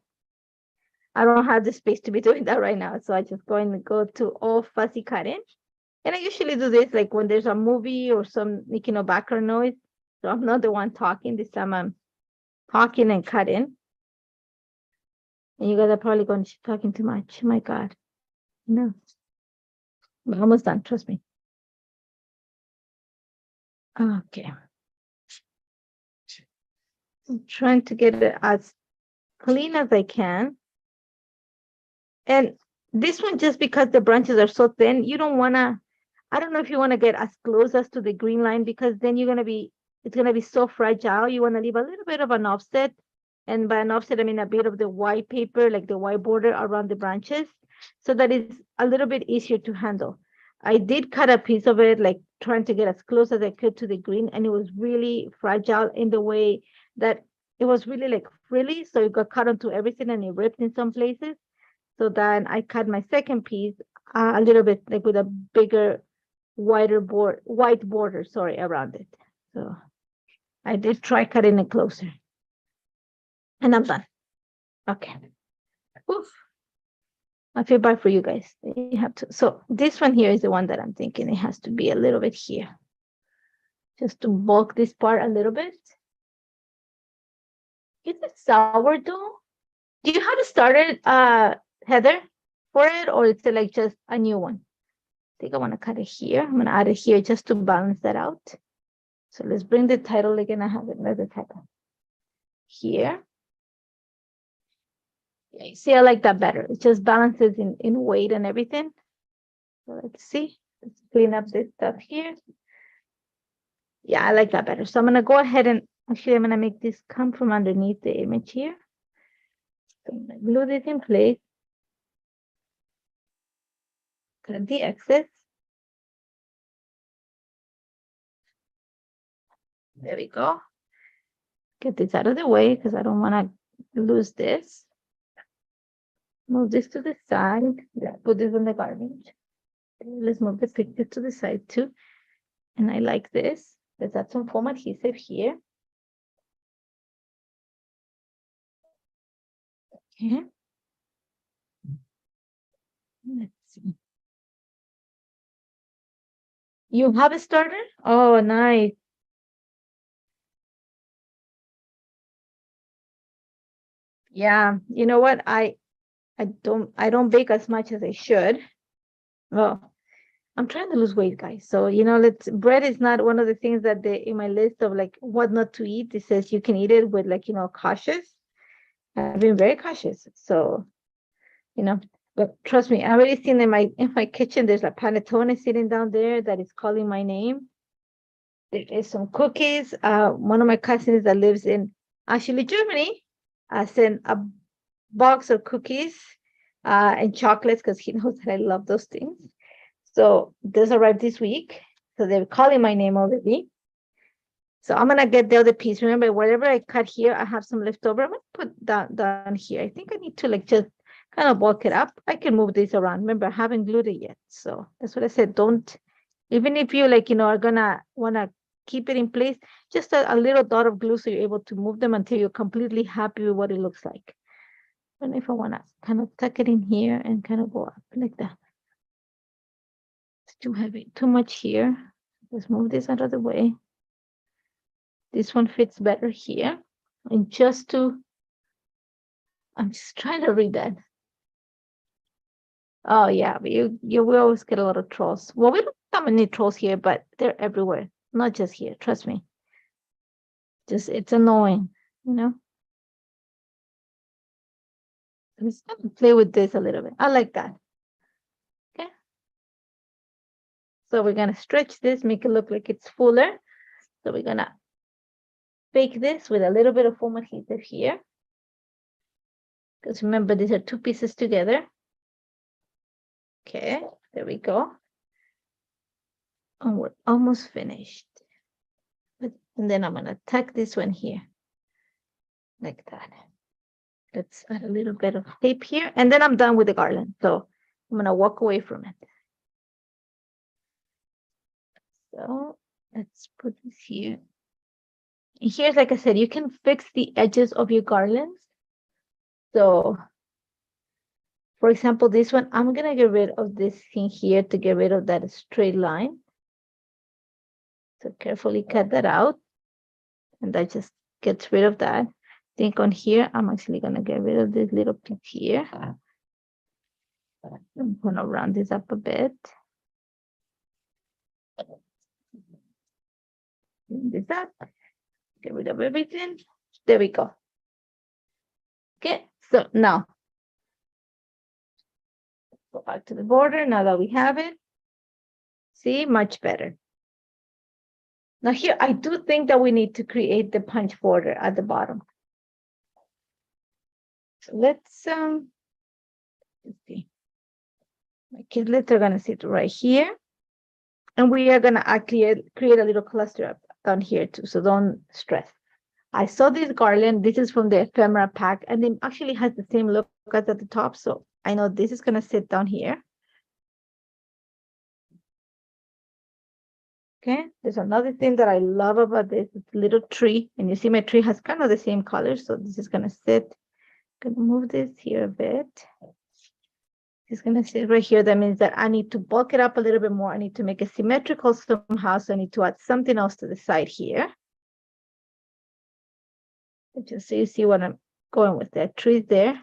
[SPEAKER 1] I don't have the space to be doing that right now. So I just going to go to all fussy cutting. And I usually do this like when there's a movie or some, background noise. So I'm not the one talking. This time I'm talking and cutting. And you guys are probably going to be talking too much. Oh my God. No. I'm almost done. Trust me. Okay. I'm trying to get it as clean as I can. And this one, just because the branches are so thin, you don't want to, I don't know if you want to get as close as to the green line, because then it's going to be so fragile. You want to leave a little bit of an offset. And by an offset, I mean a bit of the white paper, like the white border around the branches, so that it's a little bit easier to handle. I did cut a piece of it, like trying to get as close as I could to the green, and it was really fragile in the way that it was really like frilly. So it got cut onto everything and it ripped in some places. So then I cut my second piece a little bit like with a bigger, white border, around it. So I did try cutting it closer. And I'm done. Okay. Oof. I feel bad for you guys. You have to. So this one here is the one that I'm thinking it has to be a little bit here. Just to bulk this part a little bit. Is it sourdough? Do you have it started, Heather, for it, or is it like just a new one? I think I want to cut it here. I'm going to add it here just to balance that out. So let's bring the title again. I have another title here. Yeah, you see, I like that better. It just balances in weight and everything. So let's see. Let's clean up this stuff here. Yeah, I like that better. So I'm gonna go ahead and actually I'm gonna make this come from underneath the image here. So I'm gonna glue this in place. Cut the excess. There we go. Get this out of the way because I don't want to lose this. Move this to the side. Let's put this on the garbage. Let's move the picture to the side too. And I like this. Let's add some foam adhesive here. Okay. Let's see. You have a starter? Oh, nice. Yeah, you know what? I don't bake as much as I should. Well, I'm trying to lose weight, guys. So, bread is not one of the things that in my list of like what not to eat. It says you can eat it with like, cautious. I've been very cautious. So, but trust me, I already seen in my kitchen, there's a panettone sitting down there that is calling my name. There is some cookies. One of my cousins that lives in actually Germany sent a box of cookies and chocolates because he knows that I love those things. So those arrived this week. So they're calling my name already. So I'm gonna get the other piece. Remember, whatever I cut here, I have some leftover. I'm gonna put that down here. I think I need to like just kind of bulk it up. I can move this around. Remember, I haven't glued it yet. So that's what I said. Don't, even if you like, are gonna wanna keep it in place, just a little dot of glue so you're able to move them until you're completely happy with what it looks like. And if I wanna kind of tuck it in here and kind of go up like that. It's too heavy, too much here. Let's move this out of the way. This one fits better here. And I'm just trying to read that. Oh yeah, but we always get a lot of trolls. Well, we don't have many trolls here, but they're everywhere. Not just here, trust me. Just it's annoying, I'm just gonna play with this a little bit. I like that. Okay. So we're gonna stretch this, make it look like it's fuller. So we're gonna bake this with a little bit of foam adhesive here. Because remember, these are two pieces together. Okay, there we go. And we're almost finished. And then I'm gonna tuck this one here. Like that. Let's add a little bit of tape here. And then I'm done with the garland. So I'm gonna walk away from it. So let's put this here. And here's, like I said, you can fix the edges of your garlands. So for example, this one, I'm gonna get rid of this thing here to get rid of that straight line. So carefully cut that out. And that just gets rid of that. I think on here, I'm actually gonna get rid of this little piece here. I'm gonna round this up a bit. This up. Get rid of everything. There we go. Okay, so now go back to the border. Now that we have it, see, much better. Now here, I do think that we need to create the punch border at the bottom. So let's see. My kidlets are gonna sit right here, and we are gonna actually create a little cluster up down here too. So don't stress. I saw this garland. This is from the ephemera pack, and it actually has the same look as at the top. So I know this is gonna sit down here. Okay, there's another thing that I love about this little tree, and you see my tree has kind of the same color. So this is gonna sit. Gonna move this here a bit. It's gonna sit right here. That means that I need to bulk it up a little bit more. I need to make it symmetrical somehow. So I need to add something else to the side here. Just so you see what I'm going with. That tree there.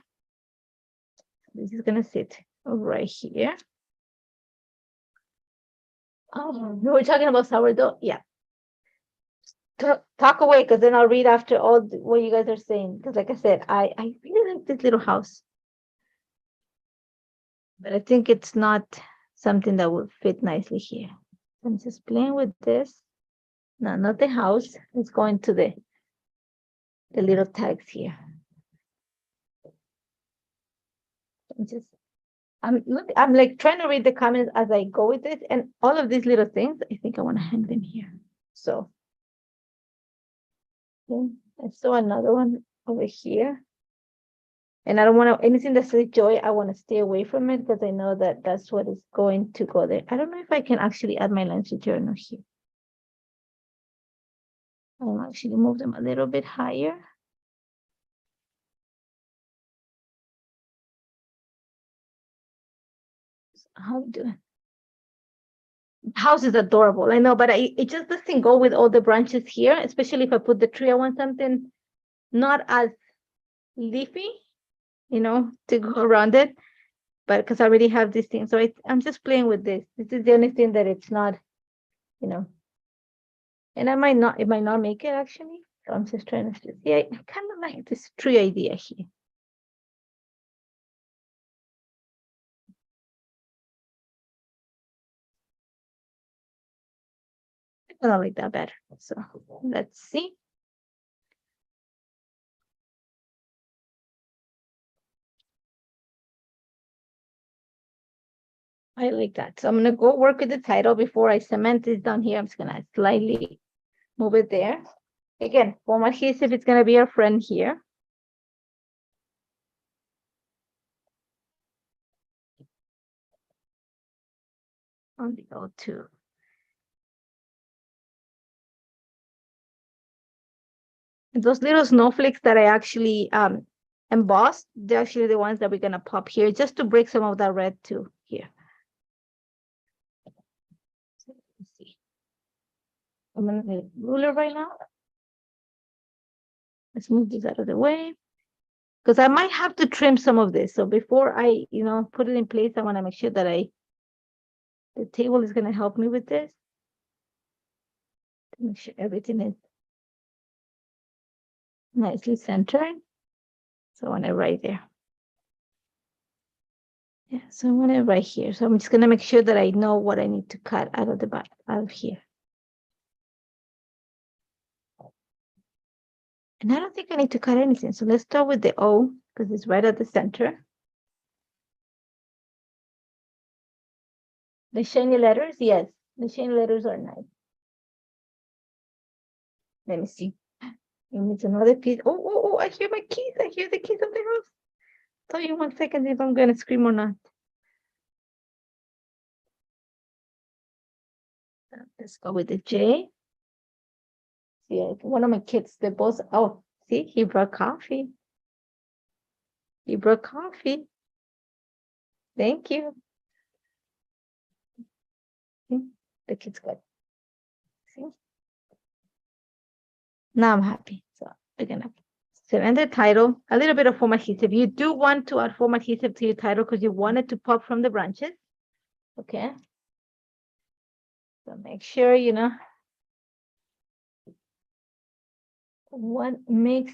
[SPEAKER 1] This is gonna sit right here. Oh, we were talking about sourdough. Yeah. Talk away, because then I'll read after all what you guys are saying. Because like I said, I really like this little house. but I think it's not something that would fit nicely here. I'm just playing with this. No, not the house. Let's go into the little tags here. I'm like trying to read the comments as I go with it, and all of these little things, I think I want to hang them here. So I saw another one over here. And I don't want to, anything that says joy, I want to stay away from it because I know that that's what is going to go there. I don't know if I can actually add my lines to journal here. I'll actually move them a little bit higher. How we doing? House is adorable, I know, but it just doesn't go with all the branches here, especially if I put the tree. I want something not as leafy, you know, to go around it, but because I already have this thing. So I'm just playing with this. This is the only thing that it's not, you know, and it might not make it actually. So I'm just trying to see. I kind of like this tree idea here. I don't like that better. So let's see. I like that. So I'm gonna go work with the title before I cement this down here. I'm just gonna slightly move it there. Again, foam adhesive, it's gonna be our friend here. On the O2. Those little snowflakes that I actually embossed, they're actually the ones that we're gonna pop here just to break some of that red too here. So let's see. I'm gonna need a ruler right now. Let's move this out of the way. Because I might have to trim some of this. So before I, you know, put it in place, I want to make sure that the table is going to help me with this. To make sure everything is nicely centered. So I want it right there. Yeah, so I want it right here. So I'm just going to make sure that I know what I need to cut out of the back, out of here. And I don't think I need to cut anything. So let's start with the O because it's right at the center. The shiny letters, yes. The shiny letters are nice. Let me see. It needs another piece. Oh, I hear my keys. I hear the keys of the house. Tell you 1 second if I'm going to scream or not. Let's go with the J. See, one of my kids, they both, oh, see, he brought coffee. He brought coffee. Thank you. See, the kid's good. See? Now I'm happy. So we're gonna send the title, a little bit of foam adhesive. You do want to add foam adhesive to your title because you want it to pop from the branches. Okay. So make sure, you know, who makes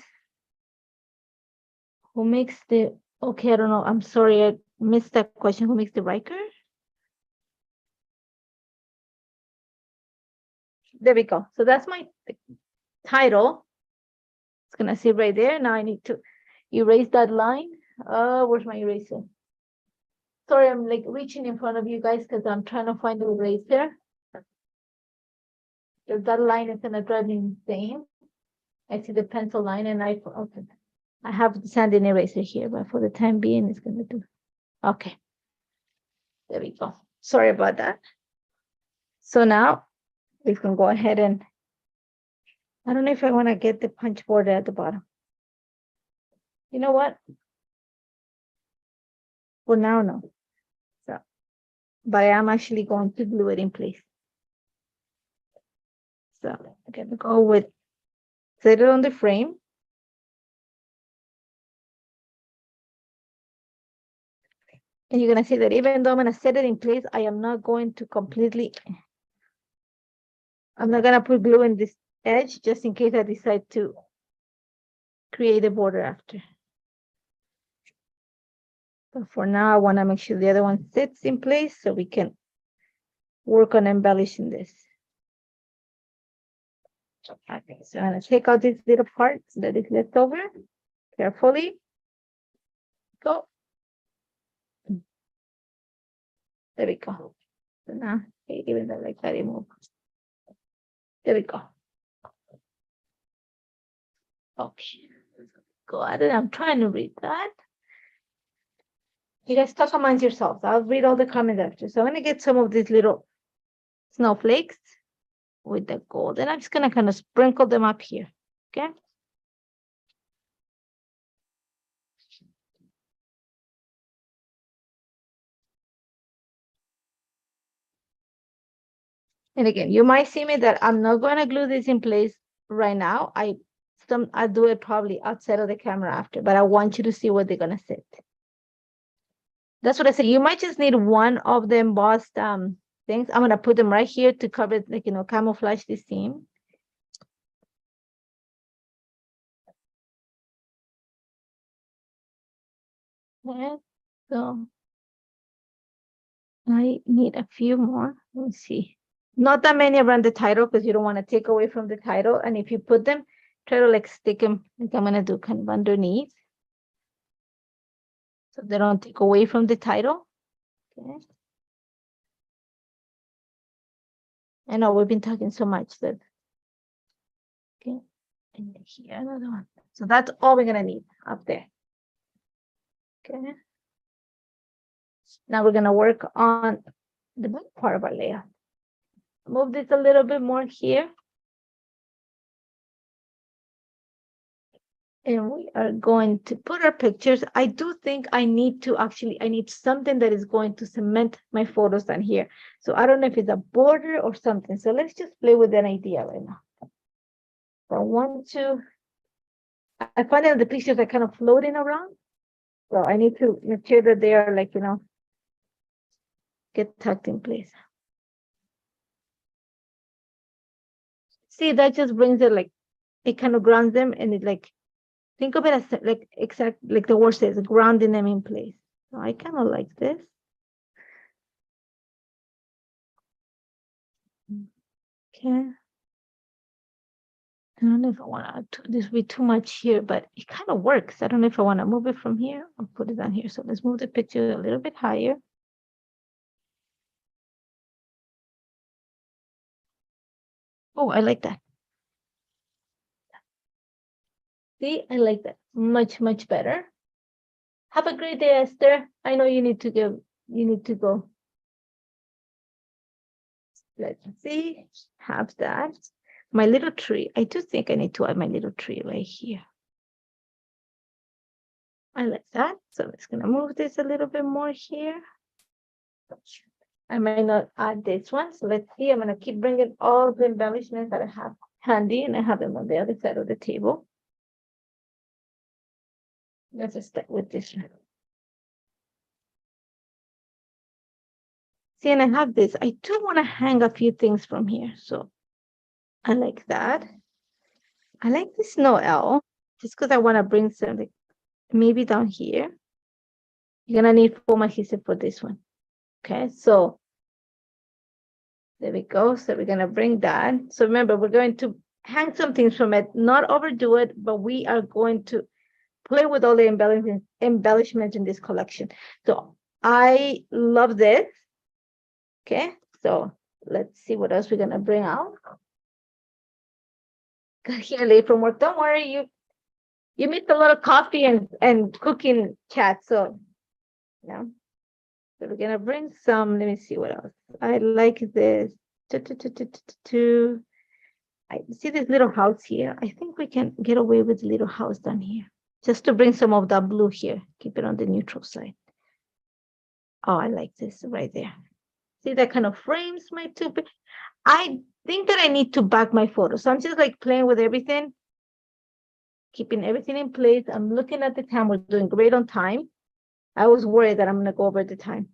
[SPEAKER 1] the, okay, I don't know. I'm sorry, I missed that question. Who makes the Riker? There we go. So that's my title. It's gonna sit right there. Now I need to erase that line. Where's my eraser? Sorry, I'm like reaching in front of you guys because I'm trying to find the eraser. Because that line is gonna drive me insane. I see the pencil line and I have the sanding eraser here, but for the time being, it's gonna do. Okay. There we go. Sorry about that. So now we can go ahead and I don't know if I want to get the punch board at the bottom. You know what? For now, no. So, but I am actually going to glue it in place. So I'm gonna go with set it on the frame. And you're gonna see that even though I'm gonna set it in place, I am not going to completely, I'm not gonna put glue in this edge just in case I decide to create a border after. But for now, I want to make sure the other one sits in place so we can work on embellishing this. Okay, so I'm going to take out these little parts that is left over carefully. Go. There we go. So now, even though like that, it moves. There we go. Okay. Go at it. I'm trying to read that. You guys talk amongst yourselves. I'll read all the comments after. So I'm going to get some of these little snowflakes with the gold. And I'm just going to kind of sprinkle them up here. Okay. And again, you might see me that I'm not going to glue this in place right now. I'll do it probably outside of the camera after, but I want you to see where they're going to sit. That's what I say. You might just need one of the embossed things. I'm going to put them right here to cover it, like, camouflage the seam. And so I need a few more. Let me see. Not that many around the title because you don't want to take away from the title. And if you put them, try to like stick them like I'm going to do kind of underneath. So they don't take away from the title. Okay. I know we've been talking so much that. Okay. And here another one. So that's all we're going to need up there. Okay. Now we're going to work on the back part of our layout. Move this a little bit more here. And we are going to put our pictures. I do think I need something that is going to cement my photos on here. So I don't know if it's a border or something. So let's just play with an idea right now. So I find that the pictures are kind of floating around. So I need to make sure that they are like, get tucked in place. See, that just brings it like, it kind of grounds them and it like, think of it as like like the word says, grounding them in place. So I kind of like this. Okay. I don't know if I want to this be too much here, but it kind of works. I don't know if I want to move it from here or put it down here. So let's move the picture a little bit higher. Oh, I like that. See, I like that much, much better. Have a great day, Esther. I know you need to go. Let's see, have that. My little tree. I do think I need to add my little tree right here. I like that. So I'm just gonna move this a little bit more here. I might not add this one. So let's see. I'm gonna keep bringing all the embellishments that I have handy, and I have them on the other side of the table. Let's just start with this one. See, and I have this. I do want to hang a few things from here. So I like that. I like this Noel just because I want to bring something maybe down here. You're gonna need foam adhesive for this one. Okay, so there we go. So we're gonna bring that. So remember, we're going to hang some things from it, not overdo it, but we are going to play with all the embellishments in this collection. So I love this. Okay, so let's see what else we're gonna bring out. Got here late from work. Don't worry, you missed a lot of coffee and cooking chat. So yeah. So we're gonna bring some. Let me see what else. I like this. I see this little house here. I think we can get away with the little house down here. Just to bring some of that blue here. Keep it on the neutral side. Oh, I like this right there. See, that kind of frames my two. I think that I need to back my photo. So I'm just like playing with everything. Keeping everything in place. I'm looking at the time. We're doing great on time. I was worried that I'm going to go over the time.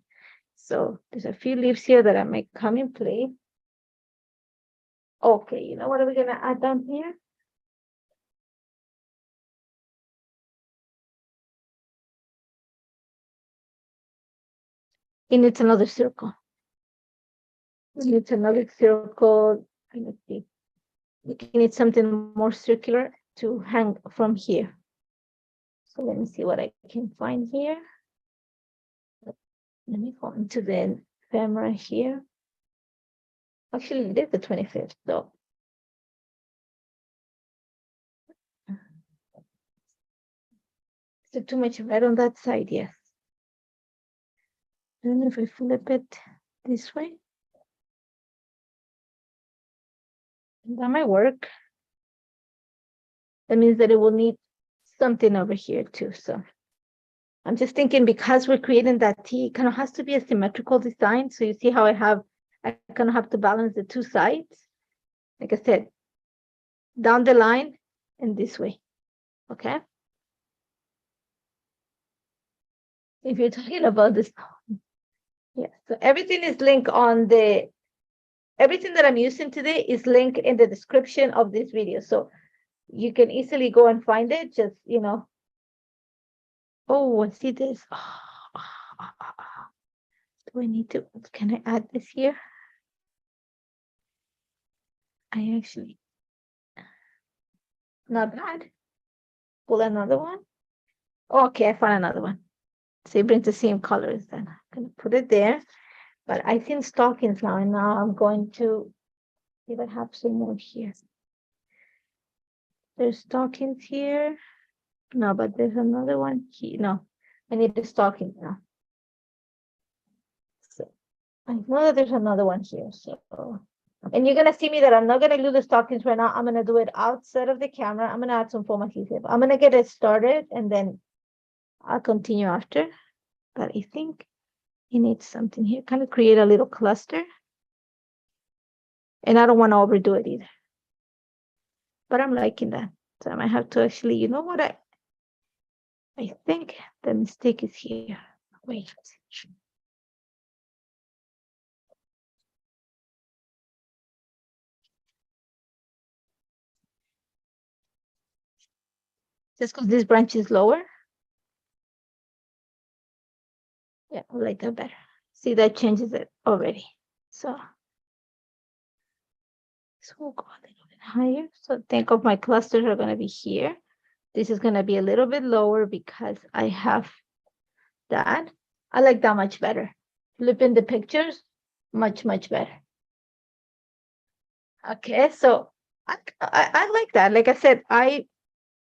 [SPEAKER 1] So there's a few leaves here that I might come in play. Okay, you know what are we going to add down here? It needs another circle. It needs another circle. Let's see. You need something more circular to hang from here. So let me see what I can find here. Let me go into the camera here. Actually, it is the 25th, though. Is there too much red on that side? Yes. I don't know if I flip it this way. That might work. That means that it will need something over here too. So I'm just thinking, because we're creating that T, it kind of has to be a symmetrical design. So you see how I kind of have to balance the two sides. Like I said, down the line and this way. Okay. If you're talking about this, yeah. So everything is linked on everything that I'm using today is linked in the description of this video. So you can easily go and find it. Just, oh, I see this. Do I need to, can I add this here? I actually, not bad. Pull another one. Okay, I found another one. So it brings the same colors then. I'm gonna put it there. But I think stockings now, and now I'm going to see if I have some more here. There's stockings here. No, but there's another one here. No, I need the stockings now. So I know that there's another one here. So, and you're gonna see me that I'm not gonna do the stockings right now. I'm gonna do it outside of the camera. I'm gonna add some foam adhesive. I'm gonna get it started and then I'll continue after. But I think it needs something here. Kind of create a little cluster. And I don't want to overdo it either. But I'm liking that. So I might have to actually, you know what? I think the mistake is here. Wait. Just because this branch is lower. Yeah, I like that better. See, that changes it already. So we'll go a little bit higher. So think of my clusters are going to be here. This is going to be a little bit lower because I have that. I like that much better. Flipping the pictures, much better. Okay, so I like that. Like I said,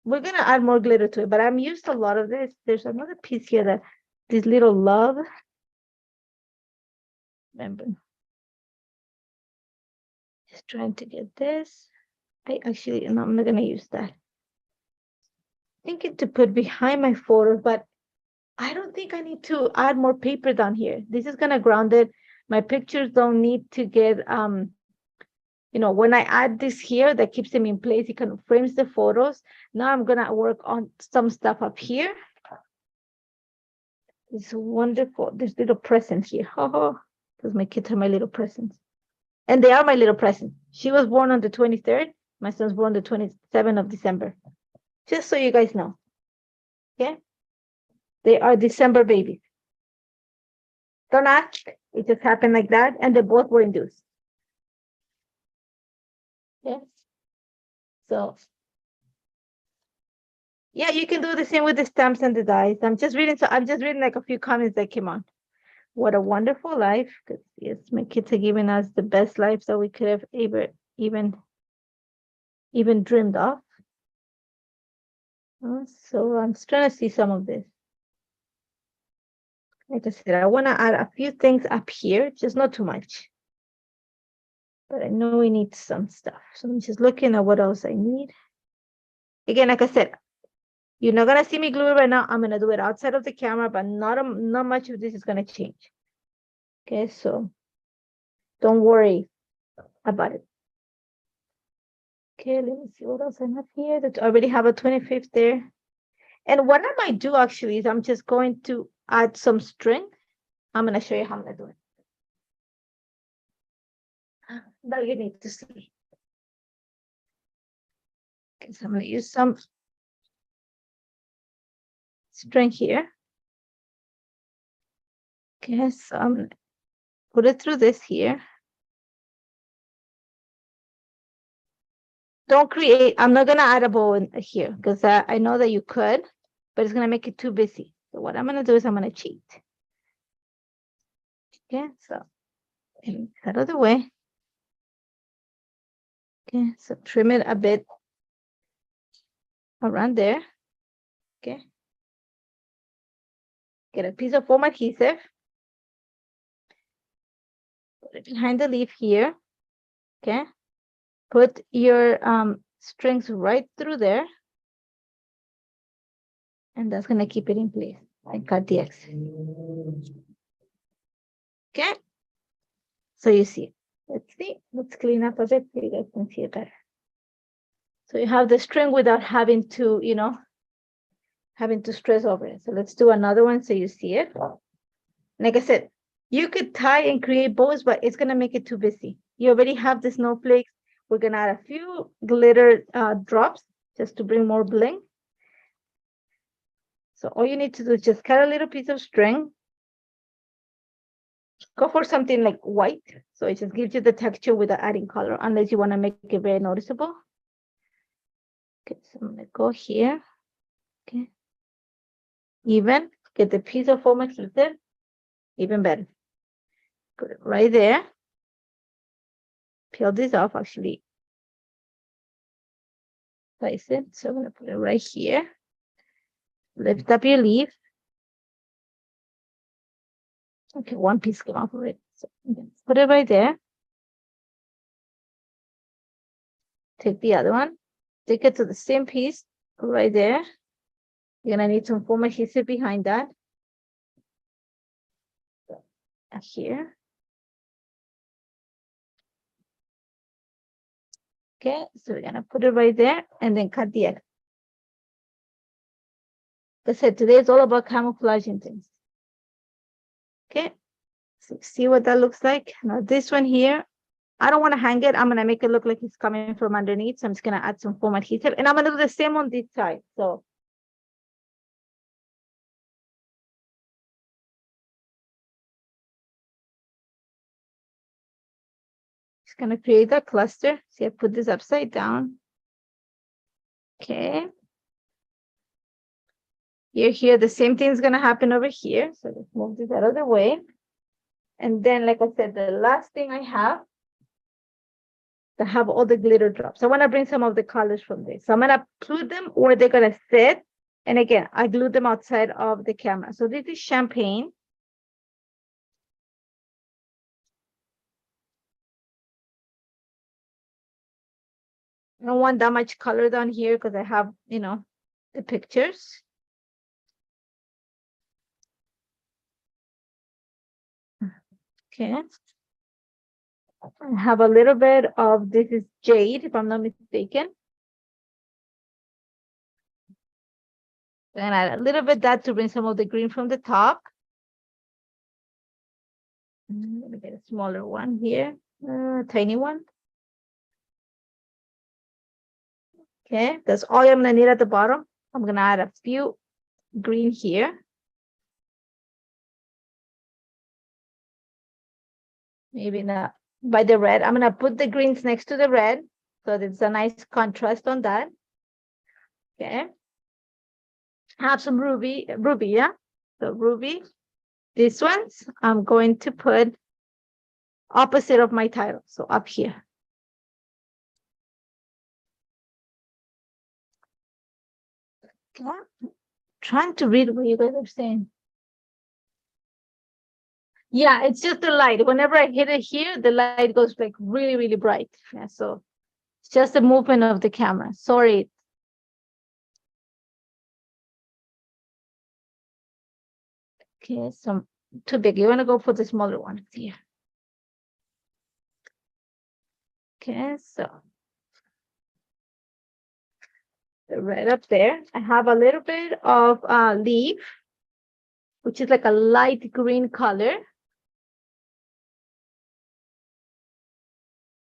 [SPEAKER 1] we're gonna add more glitter to it, but I'm used to a lot of this. There's another piece here that this little love. Remember, just trying to get this. No, I'm not gonna use that. Thinking to put behind my photos, but I don't think I need to add more paper down here. This is gonna ground it. My pictures don't need to get when I add this here, that keeps them in place. It kind of frames the photos. Now I'm gonna work on some stuff up here. It's wonderful. There's little presents here. Oh, because my kids are my little presents. And they are my little presents. She was born on the 23rd. My son's born the 27th of December. Just so you guys know. Okay? They are December babies. Don't ask. It just happened like that. And they both were induced. Yes. So, yeah, you can do the same with the stamps and the dies. I'm just reading like a few comments that came on. What a wonderful life. Because yes, my kids are giving us the best life that we could have ever even dreamed of. So I'm just trying to see some of this. Like I said, I want to add a few things up here, just not too much. But I know we need some stuff. So I'm just looking at what else I need. Again, like I said, you're not going to see me glue it right now. I'm going to do it outside of the camera, but not much of this is going to change. Okay, so don't worry about it. Okay, let me see what else I have here. That I already have a 25th there. And what I might do actually is I'm just going to add some string. I'm going to show you how I'm going to do it. Now you need to see. Okay, so I'm going to use some string here. Okay, so I'm gonna put it through this here. Don't create, I'm not gonna add a bow in here because I know that you could, but it's gonna make it too busy. So what I'm gonna do is I'm gonna cheat. Okay, so out of the way. Okay, so trim it a bit around there. Okay. Get a piece of foam adhesive. Put it behind the leaf here. Okay. Put your strings right through there. And that's going to keep it in place. I cut the X. Okay. So you see. Let's see. Let's clean up a bit so you guys can see it better. So you have the string without having to, you know, having to stress over it. So let's do another one so you see it. Like I said, you could tie and create bows, but it's going to make it too busy. You already have the snowflakes. We're going to add a few glitter drops just to bring more bling. So all you need to do is just cut a little piece of string. Go for something like white. So it just gives you the texture without adding color, unless you want to make it very noticeable. Okay, so I'm going to go here. Okay. Even, get the piece of foam adhesive. Even better. Put it right there. Peel this off, actually. Place it. So I'm going to put it right here. Lift up your leaf. Okay, one piece came off of it. So put it right there. Take the other one. Take it to the same piece right there. You're going to need some foam adhesive behind that. Here. Okay, so we're going to put it right there and then cut the edge. Like I said, today is all about camouflaging things. Okay, so see what that looks like. Now this one here, I don't want to hang it. I'm going to make it look like it's coming from underneath. So I'm just going to add some foam adhesive and I'm going to do the same on this side. So just going to create a cluster. See, I put this upside down. Okay. Here, the same thing is going to happen over here. So let's move this out of the way. And then, like I said, the last thing I have to have all the glitter drops. I want to bring some of the colors from this. So I'm going to glue them where they're going to sit. And again, I glued them outside of the camera. So this is champagne. I don't want that much color down here because I have, you know, the pictures. Okay. I have a little bit of, this is jade, if I'm not mistaken. And add a little bit of that to bring some of the green from the top. Let me get a smaller one here, tiny one. Okay, that's all I'm gonna need at the bottom. I'm gonna add a few green here. Maybe not by the red. I'm gonna put the greens next to the red, so there's a nice contrast on that. Okay. Have some ruby, yeah. So ruby. These ones I'm going to put opposite of my title, so up here. Okay. Trying to read what you guys are saying. Yeah, it's just the light. Whenever I hit it here, the light goes like really, really bright. Yeah, so it's just the movement of the camera. Sorry. Okay, so too big. You want to go for the smaller one here. Okay, so the red up there. I have a little bit of leaf, which is like a light green color.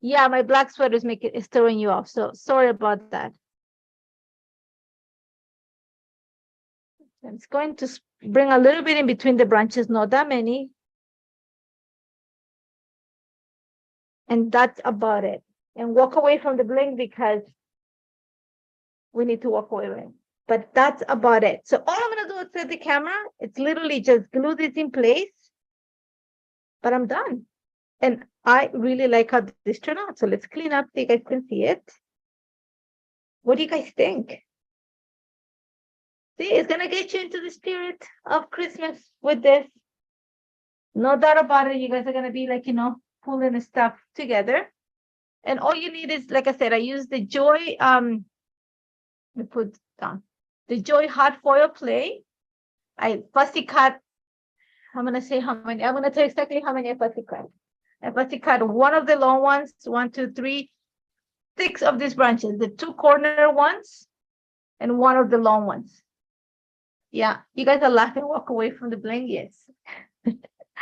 [SPEAKER 1] Yeah, my black sweater is throwing you off. So sorry about that. I'm just going to bring a little bit in between the branches, not that many. And that's about it. And walk away from the bling because we need to walk away with it. But that's about it. So all I'm going to do is set the camera. It's literally just glue this in place. But I'm done. And I really like how this turned out. So let's clean up so you guys can see it. What do you guys think? See, it's going to get you into the spirit of Christmas with this. No doubt about it. You guys are going to be like, pulling the stuff together. And all you need is, like I said, I use the Joy, let me put down, the Joy hot foil clay. I fussy cut, I'm going to say how many, I'm going to tell you exactly how many I fussy cut. I fussy cut one of the long ones, 1, 2, 3, 6 of these branches, the 2 corner ones, and 1 of the long ones. Yeah, you guys are laughing, walk away from the bling, yes.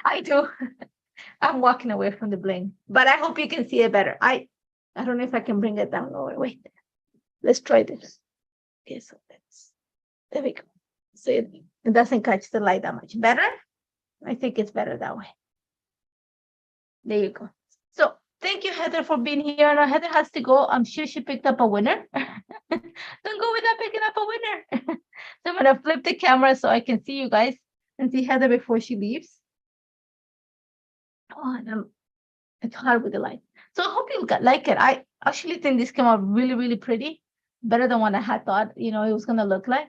[SPEAKER 1] I do. I'm walking away from the bling, but I hope you can see it better. I don't know if I can bring it down lower. Wait, let's try this. Okay, so there we go. So it doesn't catch the light that much. Better? I think it's better that way. There you go. So thank you, Heather, for being here. Now Heather has to go. I'm sure she picked up a winner. Don't go without picking up a winner. So I'm gonna flip the camera so I can see you guys and see Heather before she leaves. Oh, and it's hard with the light. So I hope you like it. I actually think this came out really, really pretty. Better than what I had thought, it was gonna look like.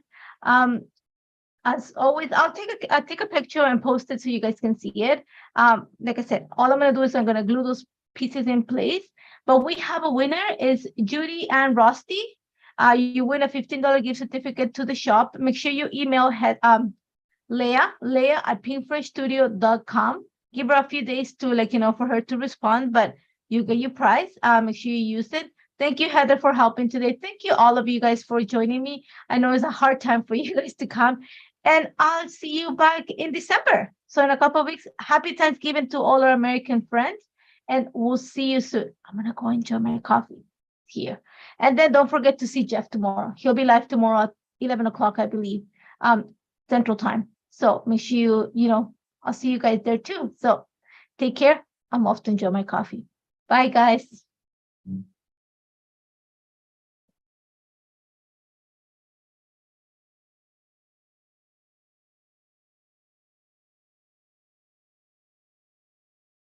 [SPEAKER 1] As always, I'll take a picture and post it so you guys can see it. Like I said, all I'm gonna do is I'm gonna glue those pieces in place. But we have a winner, is Judy and Rusty. You win a $15 gift certificate to the shop. Make sure you email Leah at pinkfreshstudio.com. Give her a few days to for her to respond, but you get your prize. Make sure you use it. Thank you, Heather, for helping today. Thank you, all of you guys, for joining me. I know it's a hard time for you guys to come, and I'll see you back in December. So in a couple of weeks, happy Thanksgiving to all our American friends, and we'll see you soon. I'm gonna go enjoy my coffee here, and then don't forget to see Jeff tomorrow. He'll be live tomorrow at 11 o'clock, I believe, Central Time. So make sure I'll see you guys there too. So take care. I'm off to enjoy my coffee. Bye, guys.